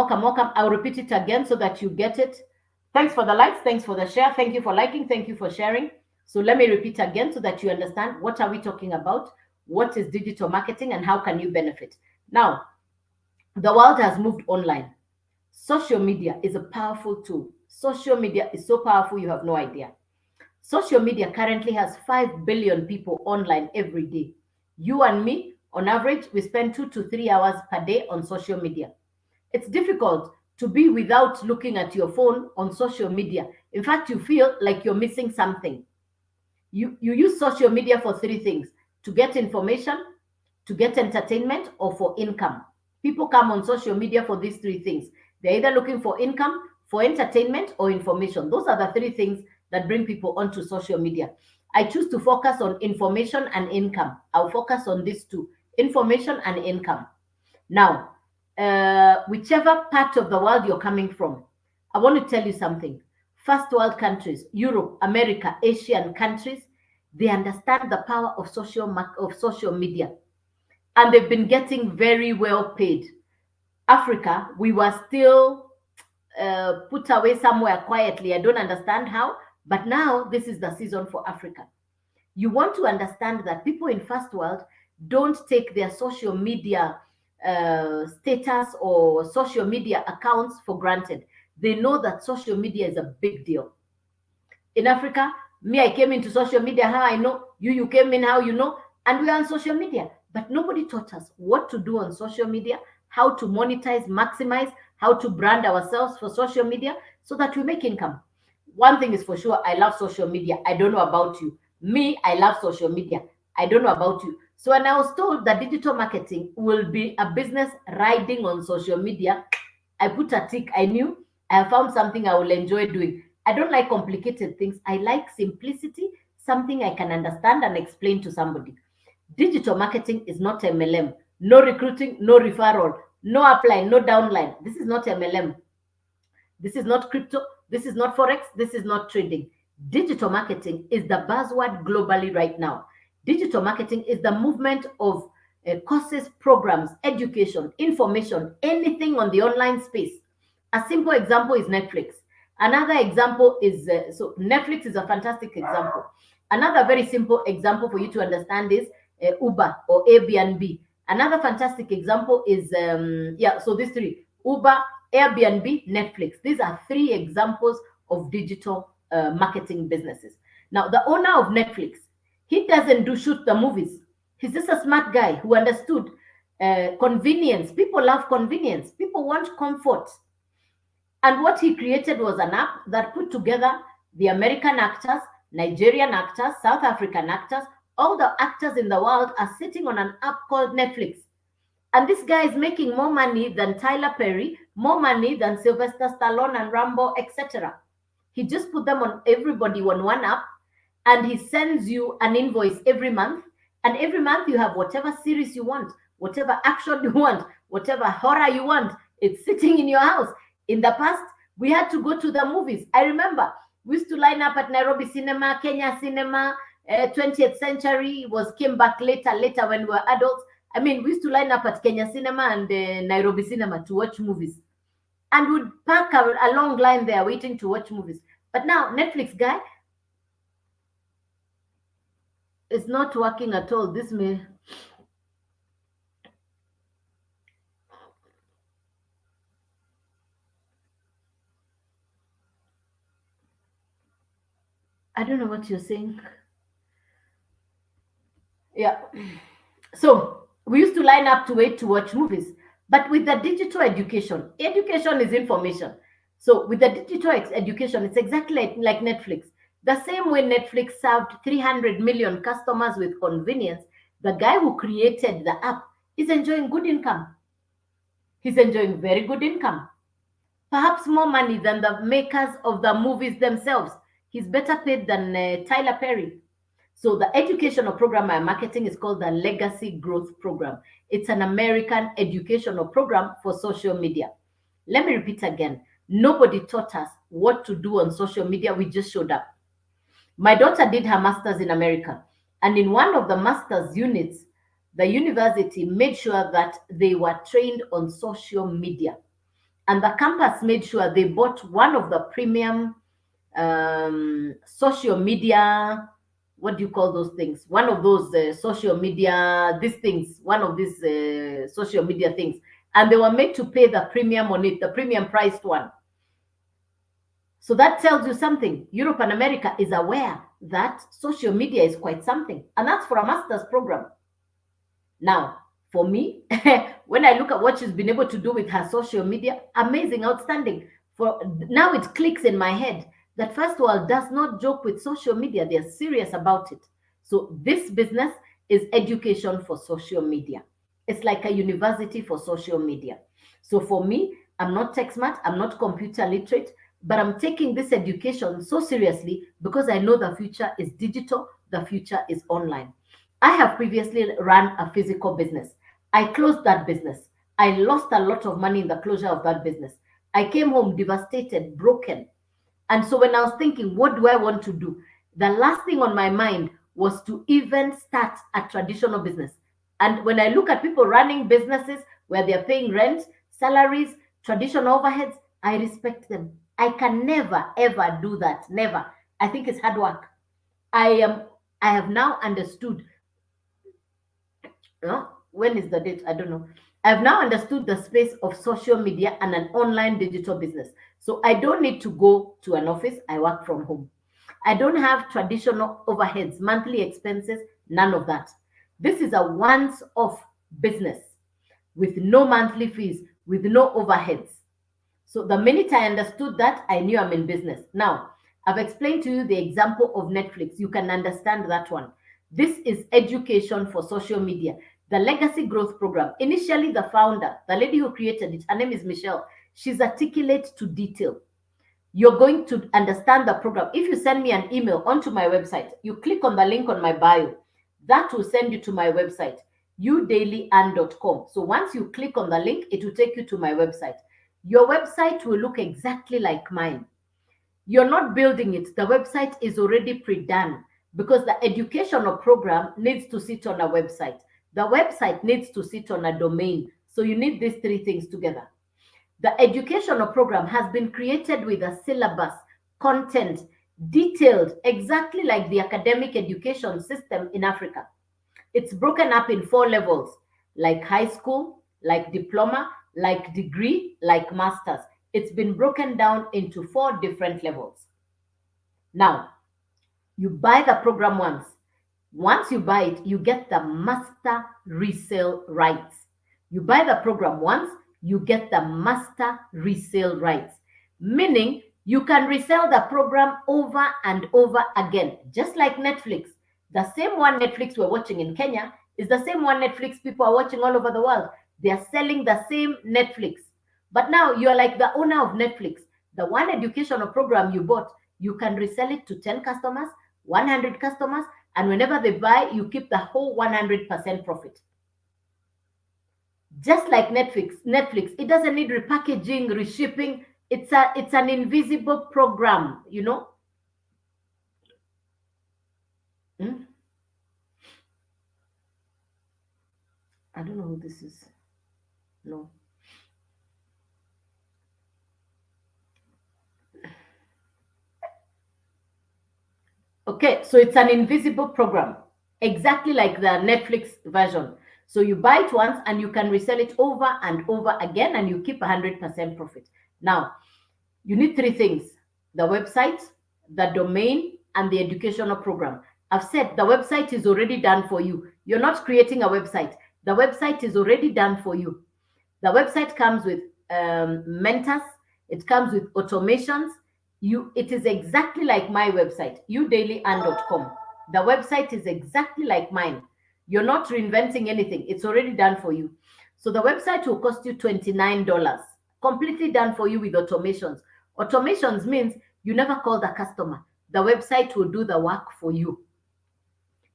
I'll repeat it again so that you get it. Thanks for the likes. Thanks for the share. Thank you for liking. Thank you for sharing. So let me repeat again so that you understand what are we talking about, what is digital marketing, and how can you benefit. Now, the world has moved online. Social media is a powerful tool. Social media is so powerful, you have no idea. Social media currently has 5 billion people online every day. You and me, on average, we spend 2 to 3 hours per day on social media. It's difficult to be without looking at your phone on social media. In fact, you feel like you're missing something. You use social media for three things: to get information, to get entertainment, or for income. People come on social media for these three things. They're either looking for income, for entertainment, or information. Those are the three things that bring people onto social media. I choose to focus on information and income. I'll focus on these two: information and income. Now, whichever part of the world you're coming from, I want to tell you something. First world countries, Europe, America, Asian countries, They understand the power of social media, and they've been getting very well paid. Africa, we were still put away somewhere quietly. I don't understand how, but now this is the season for Africa. You want to understand that people in first world don't take their social media status or social media accounts for granted. They know that social media is a big deal. In Africa, me, I came into social media, how I know, you came in, how you know, and we are on social media. But nobody taught us what to do on social media, how to monetize, maximize, how to brand ourselves for social media so that we make income. One thing is for sure, I love social media. I don't know about you. Me, I love social media. I don't know about you. So when I was told that digital marketing will be a business riding on social media, I put a tick. I knew I found something I will enjoy doing. I don't like complicated things. I like simplicity, something I can understand and explain to somebody. Digital marketing is not MLM. No recruiting, no referral, no upline, no downline. This is not MLM. This is not crypto. This is not Forex. This is not trading. Digital marketing is the buzzword globally right now. Digital marketing is the movement of courses, programs, education, information, anything on the online space. A simple example is Netflix. Another example is so Netflix is a fantastic example. Another very simple example for you to understand is Uber or Airbnb. Another fantastic example is yeah. So these three: Uber, Airbnb, Netflix. These are three examples of digital marketing businesses. Now, the owner of Netflix, he doesn't do shoot the movies. He's just a smart guy who understood convenience. People love convenience. People want comfort. And what he created was an app that put together the American actors, Nigerian actors, South African actors. All the actors in the world are sitting on an app called Netflix. And this guy is making more money than Tyler Perry, more money than Sylvester Stallone and Rambo, etc. He just put them on everybody on one app, and he sends you an invoice every month. And every month you have whatever series you want, whatever action you want, whatever horror you want. It's sitting in your house. In the past, we had to go to the movies. I remember we used to line up at Nairobi Cinema, Kenya Cinema. 20th century was came back later when we were adults. I mean, we used to line up at Kenya Cinema and Nairobi Cinema to watch movies, and would park a long line there waiting to watch movies. But now Netflix guy is not working at all. This may I don't know what you're saying. Yeah. So we used to line up to wait to watch movies. But with the digital education, education is information. So with the digital education, it's exactly like Netflix. The same way Netflix served 300 million customers with convenience, the guy who created the app is enjoying good income. He's enjoying very good income, perhaps more money than the makers of the movies themselves. He's better paid than Tyler Perry. So the educational program I'm marketing is called the Legacy Growth Program. It's an American educational program for social media. Let me repeat again. Nobody taught us what to do on social media. We just showed up. My daughter did her master's in America, and in one of the master's units, the university made sure that they were trained on social media. And the campus made sure they bought one of the premium social media, what do you call those things, one of those social media these things, one of these social media things, and they were made to pay the premium on it, the premium priced one. So that tells you something. Europe and America is aware that social media is quite something, and that's for a master's program. Now, for me, when I look at what she's been able to do with her social media, amazing, outstanding. For now, it clicks in my head that First World does not joke with social media; they're serious about it. So this business is education for social media. It's like a university for social media. So for me, I'm not tech smart, I'm not computer literate, but I'm taking this education so seriously because I know the future is digital, the future is online. I have previously run a physical business. I closed that business. I lost a lot of money in the closure of that business. I came home devastated, broken. And so when I was thinking, what do I want to do? The last thing on my mind was to even start a traditional business. And when I look at people running businesses where they're paying rent, salaries, traditional overheads, I respect them. I can never ever do that. Never. I think it's hard work. I am I have now understood, when is the date? I don't know. I've now understood the space of social media and an online digital business. So I don't need to go to an office. I work from home. I don't have traditional overheads, monthly expenses, none of that. This is a once off business with no monthly fees, with no overheads. So the minute I understood that, I knew I'm in business. Now, I've explained to you the example of Netflix. You can understand that one. This is education for social media. The Legacy Growth Program. Initially, the founder, the lady who created it, her name is Michelle. She's articulate to detail. You're going to understand the program. If you send me an email onto my website, you click on the link on my bio, that will send you to my website, udailyand.com. So once you click on the link, it will take you to my website. Your website will look exactly like mine. You're not building it. The website is already pre-done because the educational program needs to sit on a website. The website needs to sit on a domain. So you need these three things together. The educational program has been created with a syllabus, content, detailed, exactly like the academic education system in Africa. It's broken up in 4 levels, like high school, like diploma, like degree, like masters. It's been broken down into 4 different levels. Now, you buy the program once. Once you buy it, you get the master resale rights. You buy the program once, you get the master resale rights, meaning you can resell the program over and over again, just like Netflix. The same one Netflix we're watching in Kenya is the same one Netflix people are watching all over the world. They are selling the same Netflix. But now you're like the owner of Netflix. The one educational program you bought, you can resell it to 10 customers, 100 customers, and whenever they buy, you keep the whole 100% profit. Just like Netflix, it doesn't need repackaging, reshipping. It's an invisible program, you know. Hmm? I don't know who this is. No. Okay, so it's an invisible program, exactly like the Netflix version. So you buy it once and you can resell it over and over again, and you keep 100% profit. Now, you need three things: the website, the domain, and the educational program. I've said the website is already done for you. You're not creating a website, the website is already done for you. The website comes with mentors, it comes with automations. It is exactly like my website, udailyand.com. The website is exactly like mine. You're not reinventing anything, it's already done for you. So the website will cost you $29, completely done for you with automations. Automations means you never call the customer, the website will do the work for you.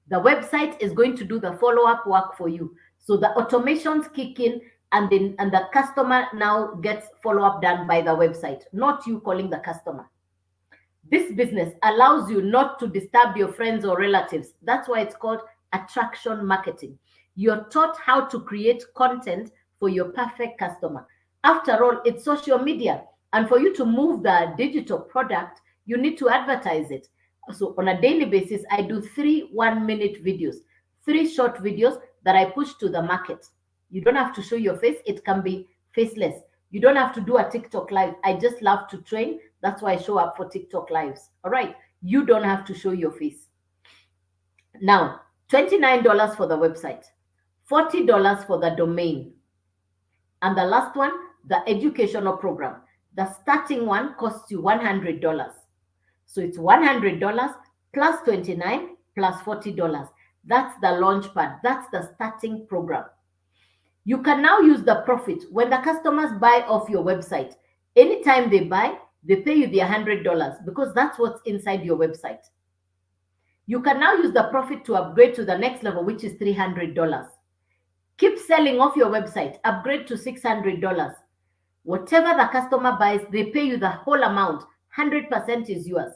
The website is going to do the follow-up work for you. So the automations kick in, and the customer now gets follow-up done by the website, not you calling the customer. This business allows you not to disturb your friends or relatives. That's why it's called attraction marketing. You're taught how to create content for your perfect customer. After all, it's social media. And for you to move the digital product, you need to advertise it. So on a daily basis, I do 3 1-minute videos, 3 short videos that I push to the market. You don't have to show your face, it can be faceless. You don't have to do a TikTok live. I just love to train. That's why I show up for TikTok lives. All right. You don't have to show your face. Now, $29 for the website, $40 for the domain. And the last one, the educational program. The starting one costs you $100. So it's $100 plus 29 plus $40. That's the launch pad. That's the starting program. You can now use the profit when the customers buy off your website. Anytime they buy, they pay you the $100 because that's what's inside your website. You can now use the profit to upgrade to the next level, which is $300. Keep selling off your website, upgrade to $600. Whatever the customer buys, they pay you the whole amount. 100% is yours.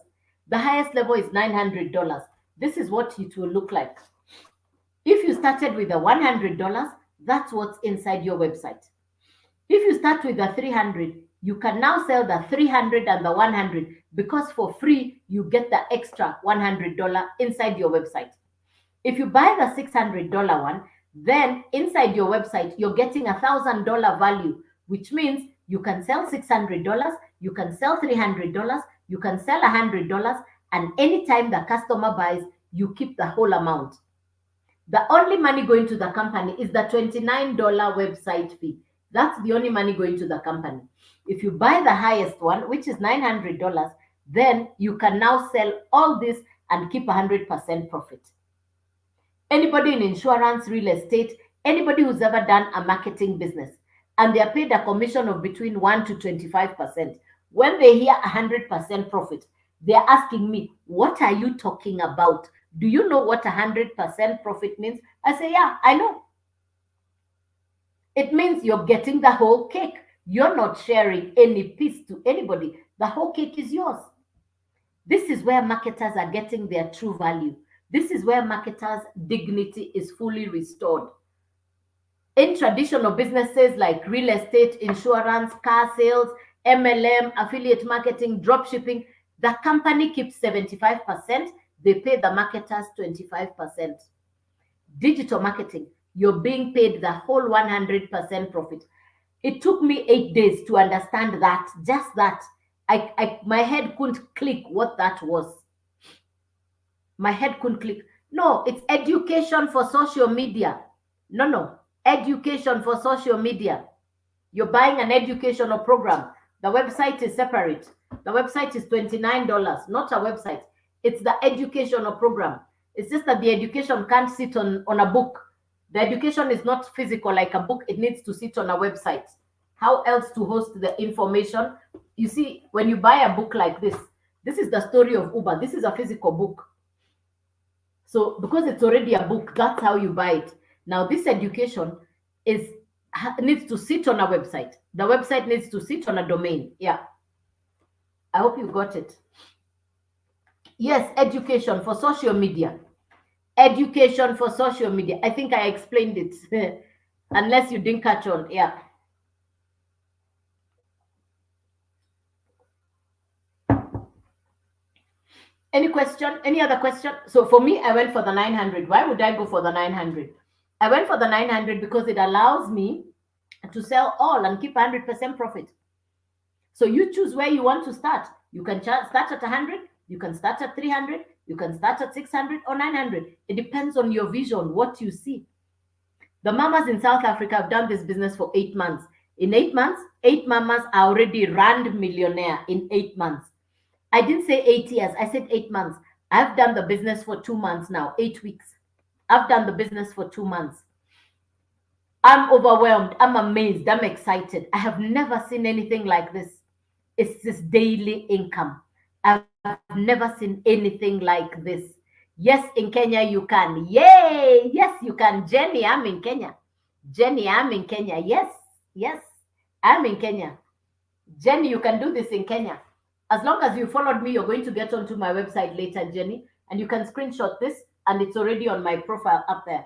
The highest level is $900. This is what it will look like. If you started with a $100, that's what's inside your website. If you start with the 300, you can now sell the 300 and the 100, because for free you get the extra $100 inside your website. If you buy the $600 one, then inside your website you're getting $1,000 value, which means you can sell $600, you can sell $300, you can sell $100, and anytime the customer buys, you keep the whole amount. The only money going to the company is the $29 website fee. That's the only money going to the company. If you buy the highest one, which is $900, then you can now sell all this and keep 100% profit. Anybody in insurance, real estate, anybody who's ever done a marketing business, and they are paid a commission of between 1 to 25%, when they hear 100% profit, they're asking me, what are you talking about? Do you know what 100% profit means? I say, yeah, I know. It means you're getting the whole cake. You're not sharing any piece to anybody. The whole cake is yours. This is where marketers are getting their true value. This is where marketers' dignity is fully restored. In traditional businesses like real estate, insurance, car sales, MLM, affiliate marketing, drop shipping, the company keeps 75%, they pay the marketers 25%. Digital marketing, you're being paid the whole 100% profit. It took me 8 days to understand that, just that. My head couldn't click what that was. My head couldn't click. No, it's education for social media. No, education for social media. You're buying an educational program. The website is separate. The website is $29, not a website. It's the educational program. It's just that the education can't sit on a book. The education is not physical like a book. It needs to sit on a website. How else to host the information? You see, when you buy a book like this is the story of Uber. This is a physical book. So because it's already a book, that's how you buy it. Now, this education needs to sit on a website. The website needs to sit on a domain. Yeah. I hope you got it. Yes, education for social media. Education for social media. I think I explained it. Unless you didn't catch on. Yeah. Any question? Any other question? So for me, I went for the 900. Why would I go for the 900? I went for the 900 because it allows me to sell all and keep 100% profit. So you choose where you want to start. You can start at 100, you can start at 300, you can start at 600 or 900. It depends on your vision, what you see. The mamas in South Africa have done this business for 8 months. In 8 months, 8 mamas are already rand millionaire in 8 months. I didn't say 8 years, I said 8 months. I've done the business for 2 months now, 8 weeks. I've done the business for 2 months. I'm overwhelmed. I'm amazed. I'm excited. I have never seen anything like this. It's this daily income. I've never seen anything like this. Yes, in Kenya you can. Yay! Yes, you can. Jenny, I'm in Kenya. Jenny, I'm in Kenya. Yes, yes, I'm in Kenya. Jenny, you can do this in Kenya. As long as you followed me, you're going to get onto my website later, Jenny, and you can screenshot this, and it's already on my profile up there.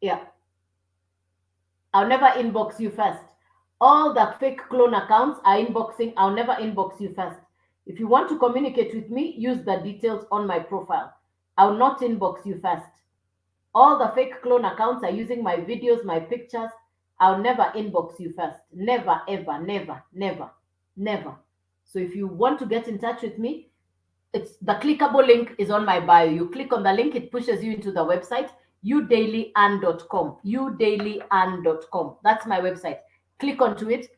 Yeah. I'll never inbox you first. All the fake clone accounts are inboxing. I'll never inbox you first. If you want to communicate with me, use the details on my profile. I'll not inbox you first. All the fake clone accounts are using my videos, my pictures. I'll never inbox you first. Never, ever, never, never, never. So if you want to get in touch with me, it's the clickable link is on my bio. You click on the link, it pushes you into the website, youdailyand.com. youdailyand.com. That's my website. Click onto it.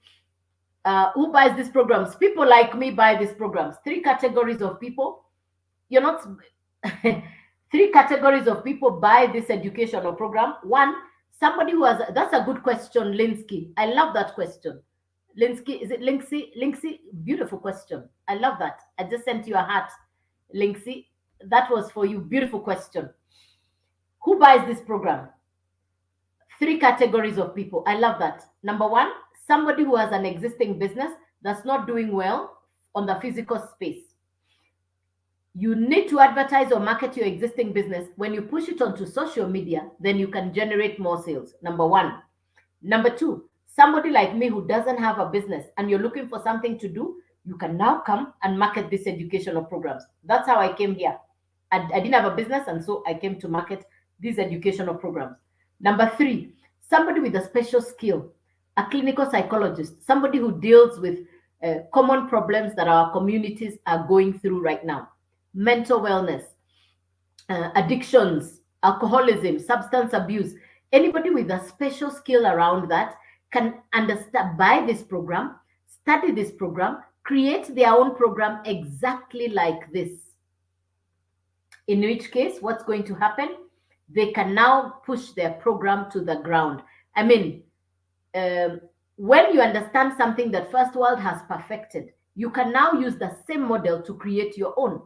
Who buys these programs? People like me buy these programs. 3 categories of people. You're not 3 categories of people buy this educational program. 1, somebody who has, that's a good question, Linsky. I love that question. Linsky, is it Linksy? Linksy, beautiful question. I love that. I just sent you a heart, Linksy. That was for you. Beautiful question. Who buys this program? 3 categories of people. I love that. Number 1, somebody who has an existing business that's not doing well on the physical space. You need to advertise or market your existing business. When you push it onto social media, then you can generate more sales. Number one. Number two, somebody like me who doesn't have a business and you're looking for something to do, you can now come and market these educational programs. That's how I came here. I didn't have a business, and so I came to market these educational programs. Number three, somebody with a special skill, a clinical psychologist, somebody who deals with common problems that our communities are going through right now: mental wellness, addictions, alcoholism, substance abuse. Anybody with a special skill around that can understand, buy this program, study this program, create their own program exactly like this. In which case, what's going to happen? They can now push their program to the ground. I mean, um, when you understand something that First World has perfected, you can now use the same model to create your own.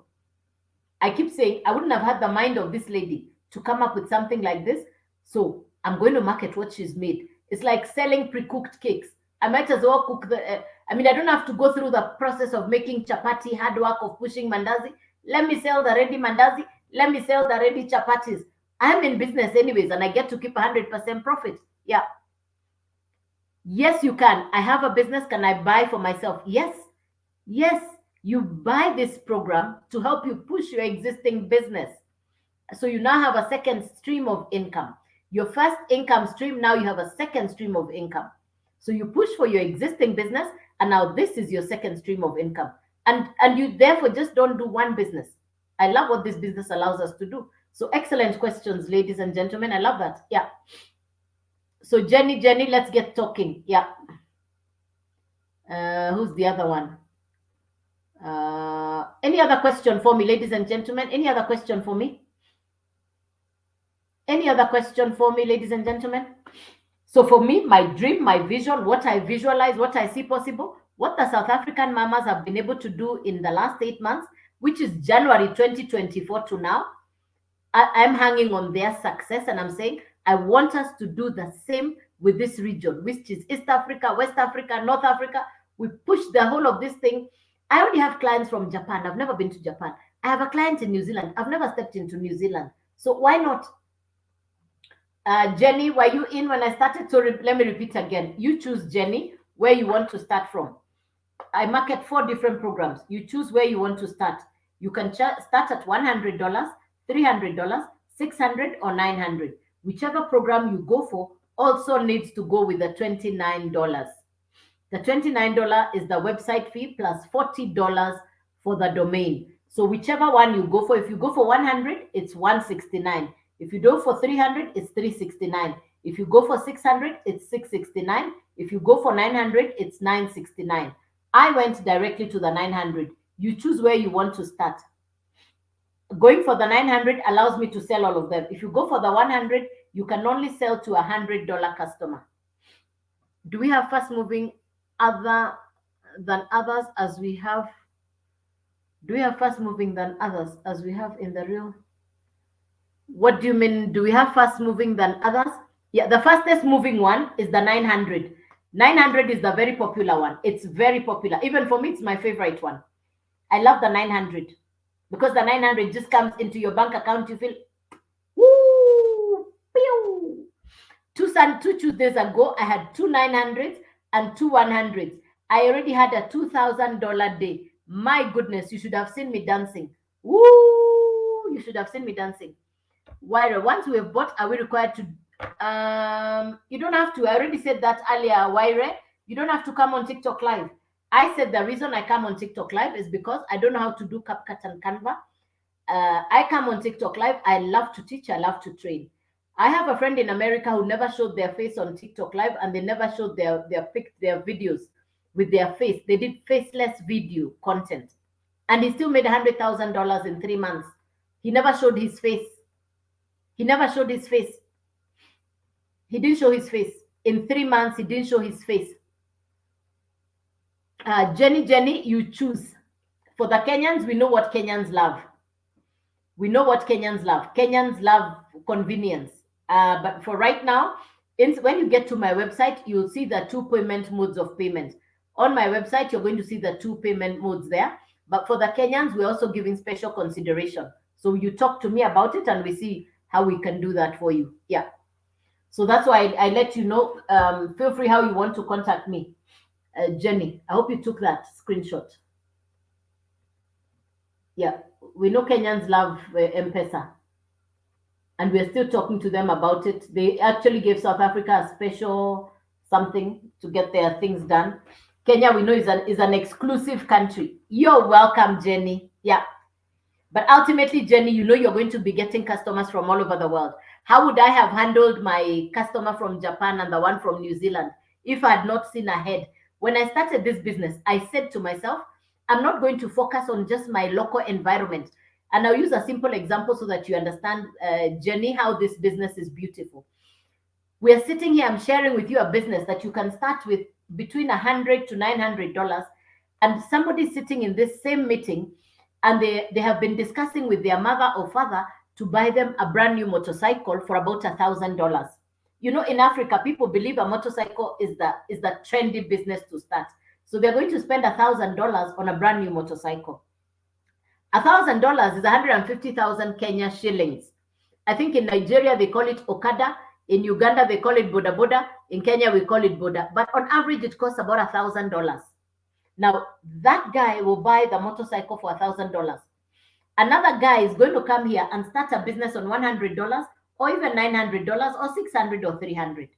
I keep saying I wouldn't have had the mind of this lady to come up with something like this. So I'm going to market what she's made. It's like selling pre-cooked cakes. I might as well cook the. I don't have to go through the process of making chapati, hard work of pushing mandazi. Let me sell the ready mandazi. Let me sell the ready chapatis. I'm in business anyways, and I get to keep 100% profit. Yeah. Yes, you can. I have a business. Can I buy for myself? Yes. Yes, you buy this program to help you push your existing business. So you now have a second stream of income. Your first income stream, now you have a second stream of income. So you push for your existing business, and now this is your second stream of income. And you therefore just don't do one business. I love what this business allows us to do. So excellent questions, ladies and gentlemen. I love that. Yeah. So Jenny, let's get talking. Yeah. Who's the other one? Any other question for me, ladies and gentlemen? Any other question for me? Any other question for me, ladies and gentlemen? So for me, my dream, my vision, what I visualize, what I see possible, what the South African mamas have been able to do in the last 8 months, which is January 2024 to now, I'm hanging on their success, and I'm saying I want us to do the same with this region, which is East Africa, West Africa, North Africa. We push the whole of this thing. I already have clients from Japan. I've never been to Japan. I have a client in New Zealand. I've never stepped into New Zealand. So why not? Jenny, were you in when I started? So let me repeat again. You choose, Jenny, where you want to start from. I market 4 different programs. You choose where you want to start. You can start at $100, $300, $600, or $900. Whichever program you go for also needs to go with the $29. The $29 is the website fee plus $40 for the domain. So whichever one you go for, if you go for 100, it's 169. If you go for 300, it's 369. If you go for 600, it's 669. If you go for 900, it's 969. I went directly to the 900. You choose where you want to start. Going for the 900 allows me to sell all of them. If you go for the 100, you can only sell to a $100 customer. Do we have fast moving other than others as we have? Do we have fast moving than others as we have in the real? What do you mean? Do we have fast moving than others? Yeah, the fastest moving one is the 900. 900 is the very popular one. It's very popular. Even for me, it's my favorite one. I love the 900 because the 900 just comes into your bank account. You feel, woo, pew. Two Tuesdays ago, I had 2 900s and 2 100s. I already had a $2,000 day. My goodness, you should have seen me dancing. Woo! You should have seen me dancing. Why? Once we have bought, are we required to? You don't have to. I already said that earlier. Why? You don't have to come on TikTok live. I said the reason I come on TikTok live is because I don't know how to do CapCut and Canva. I come on TikTok live. I love to teach. I love to train. I have a friend in America who never showed their face on TikTok live, and they never showed their videos with their face. They did faceless video content, and he still made $100,000 in 3 months. He never showed his face. He never showed his face. He didn't show his face. In 3 months, he didn't show his face. Jenny, you choose. For the Kenyans, we know what Kenyans love. We know what Kenyans love. Kenyans love convenience. But for right now, when you get to my website, you'll see the 2 payment modes of payment. On my website, you're going to see the 2 payment modes there. But for the Kenyans, we're also giving special consideration. So you talk to me about it and we see how we can do that for you. Yeah. So that's why I let you know. Feel free how you want to contact me. Jenny, I hope you took that screenshot. Yeah. We know Kenyans love M-Pesa, and we're still talking to them about it. They actually gave South Africa a special something to get their things done. Kenya, we know, is an exclusive country. You're welcome, Jenny. Yeah. But ultimately, Jenny, you know you're going to be getting customers from all over the world. How would I have handled my customer from Japan and the one from New Zealand if I had not seen ahead? When I started this business, I said to myself, I'm not going to focus on just my local environment. And I'll use a simple example so that you understand, Jenny, how this business is beautiful. We are sitting here, I'm sharing with you a business that you can start with between $100 to $900, and somebody sitting in this same meeting, and they have been discussing with their mother or father to buy them a brand new motorcycle for about $1,000. You know, in Africa, people believe a motorcycle is the trendy business to start. So they're going to spend $1,000 on a brand new motorcycle. $1,000 is 150,000 Kenya shillings. I think in Nigeria they call it Okada. In Uganda they call it Boda Boda. In Kenya we call it Boda. But on average it costs about $1,000. Now that guy will buy the motorcycle for $1,000. Another guy is going to come here and start a business on $100 or even $900 or $600 or $300.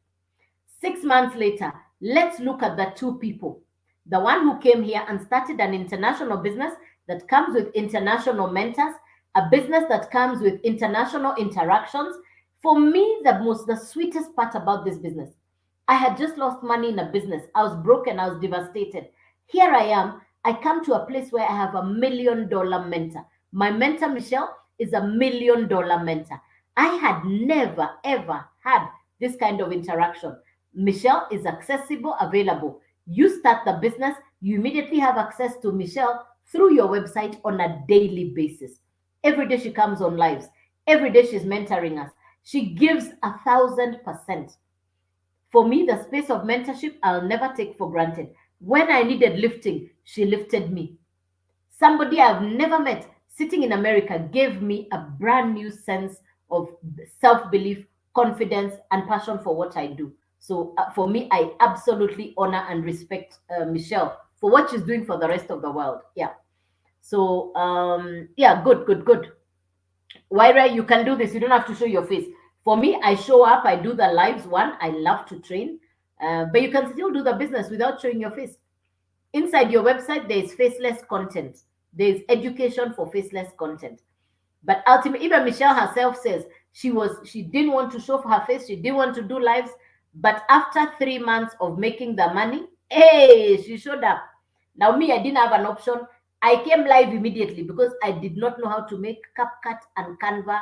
6 months later, let's look at the two people. The one who came here and started an international business that comes with international mentors, a business that comes with international interactions. For me, the sweetest part about this business, I had just lost money in a business. I was broken, I was devastated. Here I am. I come to a place where I have $1 million mentor. My mentor, Michelle, is $1 million mentor. I had never, ever had this kind of interaction. Michelle is accessible, available. You start the business, you immediately have access to Michelle through your website on a daily basis. Every day she comes on lives. Every day she's mentoring us. She gives 1,000%. For me, the space of mentorship I'll never take for granted. When I needed lifting, she lifted me. Somebody I've never met sitting in America gave me a brand new sense of self belief, confidence, and passion for what I do. So for me, I absolutely honor and respect Michelle for what she's doing for the rest of the world. Yeah. So yeah, good, good, good. Wyra, you can do this. You don't have to show your face. For me, I show up, I do the lives. One, I love to train, but you can still do the business without showing your face. Inside your website, there is faceless content. There is education for faceless content. But ultimately, even Michelle herself says she didn't want to show her face, she didn't want to do lives. But after 3 months of making the money, hey, she showed up. Now, me, I didn't have an option. I came live immediately because I did not know how to make CapCut and Canva,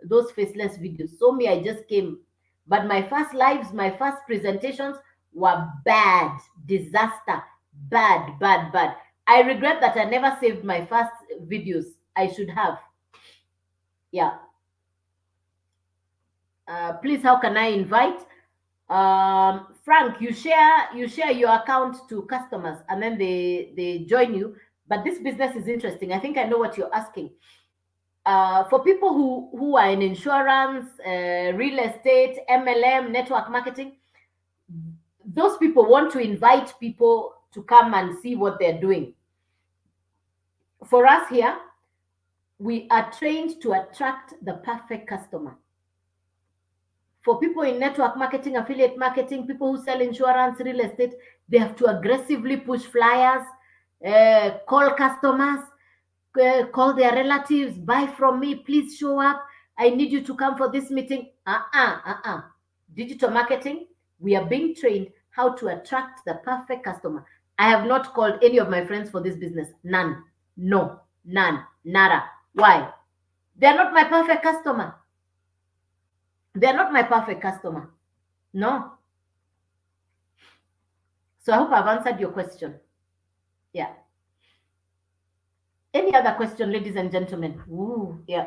those faceless videos. So me, I just came. But my first lives, my first presentations were bad, disaster, bad, bad, bad. I regret that I never saved my first videos. I should have. Yeah. Please, how can I invite? Frank, you share your account to customers and then they join you. But this business is interesting. I think I know what you're asking. For people who are in insurance, real estate, MLM, network marketing, those people want to invite people to come and see what they're doing. For us here, we are trained to attract the perfect customer. For people in network marketing, affiliate marketing, people who sell insurance, real estate, they have to aggressively push flyers, call customers, call their relatives, buy from me, please show up. I need you to come for this meeting. Digital marketing, we are being trained how to attract the perfect customer. I have not called any of my friends for this business. None. No. None. Nada. Why? They're not my perfect customer. They're not my perfect customer. No. So I hope I've answered your question. Yeah. Any other question, ladies and gentlemen? Ooh, yeah.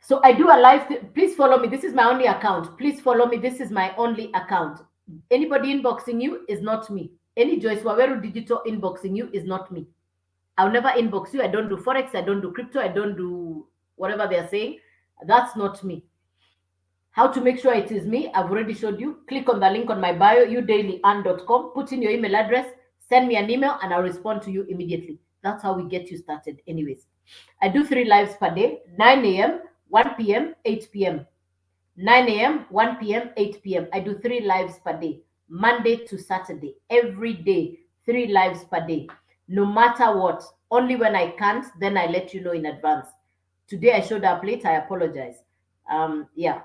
So I do a live. Please follow me. This is my only account. Please follow me. This is my only account. Anybody inboxing you is not me. Any Joyce Waweru Digital inboxing you is not me. I'll never inbox you. I don't do Forex. I don't do crypto. I don't do whatever they're saying. That's not me. How to make sure it is me, I've already showed you. Click on the link on my bio, udailyarn.com, put in your email address, send me an email, and I'll respond to you immediately. That's how we get you started. Anyways, I do 3 lives per day: 9 a.m., 1 p.m., 8 p.m. 9 a.m., 1 p.m., 8 p.m. I do 3 lives per day, Monday to Saturday, every day, 3 lives per day, no matter what. Only when I can't, then I let you know in advance. Today I showed up late, I apologize. Yeah,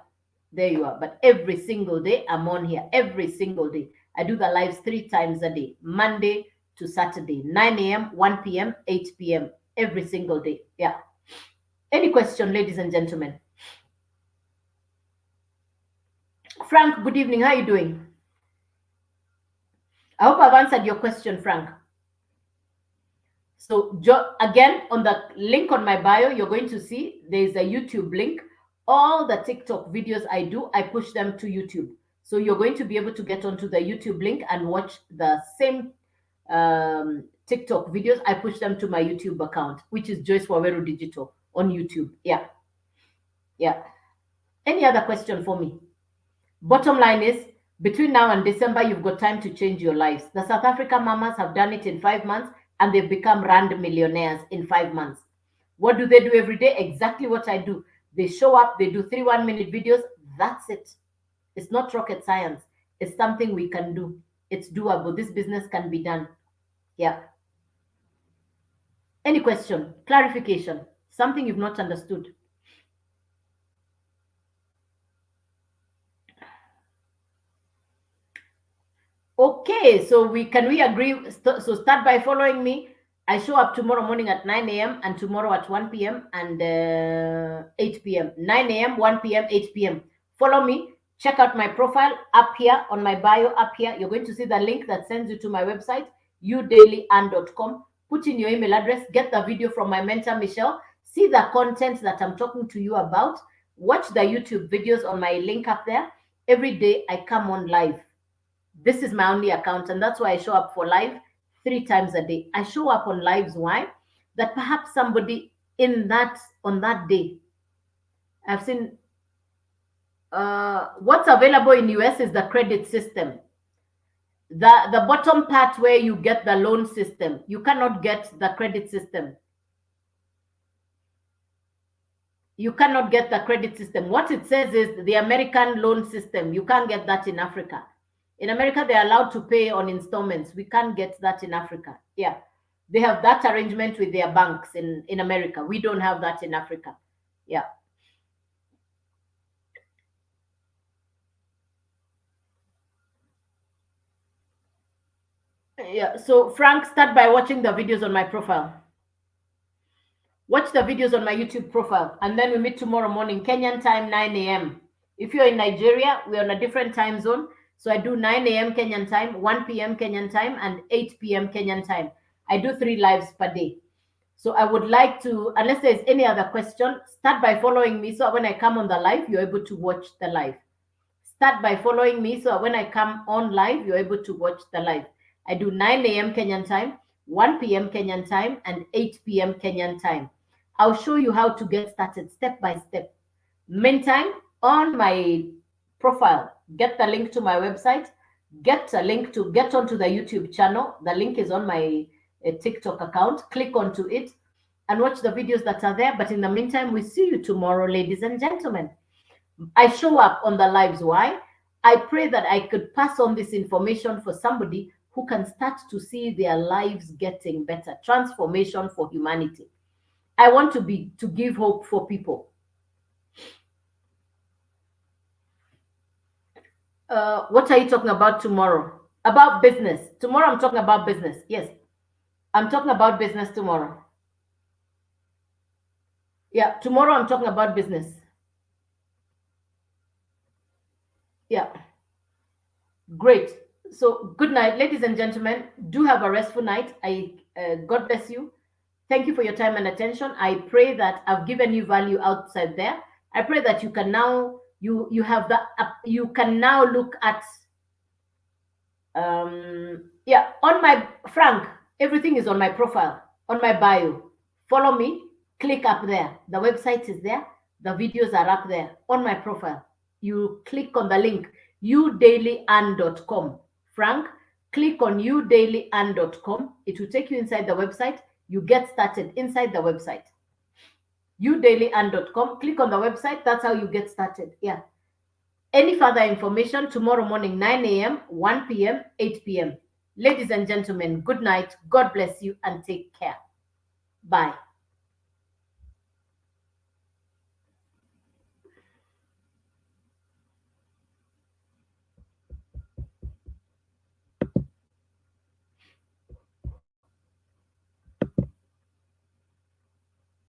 there you are. But every single day, I'm on here. Every single day. I do the lives 3 times a day, Monday to Saturday, 9 a.m., 1 p.m., 8 p.m. Every single day. Yeah. Any question, ladies and gentlemen? Frank, good evening. How are you doing? I hope I've answered your question, Frank. So again, on the link on my bio, you're going to see there's a YouTube link. All the TikTok videos I do, I push them to YouTube. So you're going to be able to get onto the YouTube link and watch the same TikTok videos. I push them to my YouTube account, which is Joyce Waweru Digital on YouTube. Yeah. Yeah. Any other question for me? Bottom line is, between now and December, you've got time to change your lives. The South African mamas have done it in 5 months, and they've become rand millionaires in 5 months. What do they do every day? Exactly what I do. They show up, they do 3 1 minute videos. That's it. It's not rocket science. It's something we can do. It's doable. This business can be done. Yeah. Any question? Clarification? Something you've not understood? Okay, so we agree? So start by following me. I show up tomorrow morning at 9 a.m. and tomorrow at 1 p.m. and 8 p.m. 9 a.m., 1 p.m., 8 p.m. Follow me. Check out my profile up here on my bio. Up here, you're going to see the link that sends you to my website, udailyarn.com. Put in your email address. Get the video from my mentor, Michelle. See the content that I'm talking to you about. Watch the YouTube videos on my link up there. Every day I come on live. This is my only account, and that's why I show up for live 3 times a day. I show up on lives. Why? That perhaps somebody in that on that day, I've seen what's available in US is the credit system. The bottom part where you get the loan system, you cannot get the credit system. You cannot get the credit system. What it says is the American loan system. You can't get that in Africa. In America, they're allowed to pay on installments. We can't get that in Africa. Yeah. They have that arrangement with their banks in America. We don't have that in Africa. Yeah. Yeah. So Frank, start by watching the videos on my profile. Watch the videos on my YouTube profile. And then we meet tomorrow morning, Kenyan time, 9 a.m. If you're in Nigeria, we're on a different time zone. So I do 9 a.m. Kenyan time, 1 p.m. Kenyan time, and 8 p.m. Kenyan time. I do 3 lives per day. So I would like to, unless there's any other question, start by following me so when I come on the live, you're able to watch the live. Start by following me so when I come on live, you're able to watch the live. I do 9 a.m. Kenyan time, 1 p.m. Kenyan time, and 8 p.m. Kenyan time. I'll show you how to get started step by step. Meantime, on my profile, get the link to my website, get a link to get onto the YouTube channel. The link is on my TikTok account. Click onto it and watch the videos that are there. But in the meantime, we see you tomorrow, ladies and gentlemen. I show up on the lives. Why? I pray that I could pass on this information for somebody who can start to see their lives getting better. Transformation for humanity. I want to give hope for people. What are you talking about tomorrow? About business. Tomorrow I'm talking about business. Yes. I'm talking about business tomorrow. Yeah, tomorrow I'm talking about business. Yeah. Great. So good night, ladies and gentlemen. Do have a restful night. God bless you. Thank you for your time and attention. I pray that I've given you value outside there. I pray that you can now you have that you can now look at Yeah, on my Frank, everything is on my profile, on my bio. Follow me, click up there. The website is there, the videos are up there on my profile. You click on the link youdailyand.com. Frank, click on youdailyand.com. It will take you inside the website. You get started inside the website. youdailyand.com. Click on the website. That's how you get started. Yeah. Any further information tomorrow morning, 9 a.m., 1 p.m., 8 p.m. Ladies and gentlemen, good night. God bless you and take care. Bye.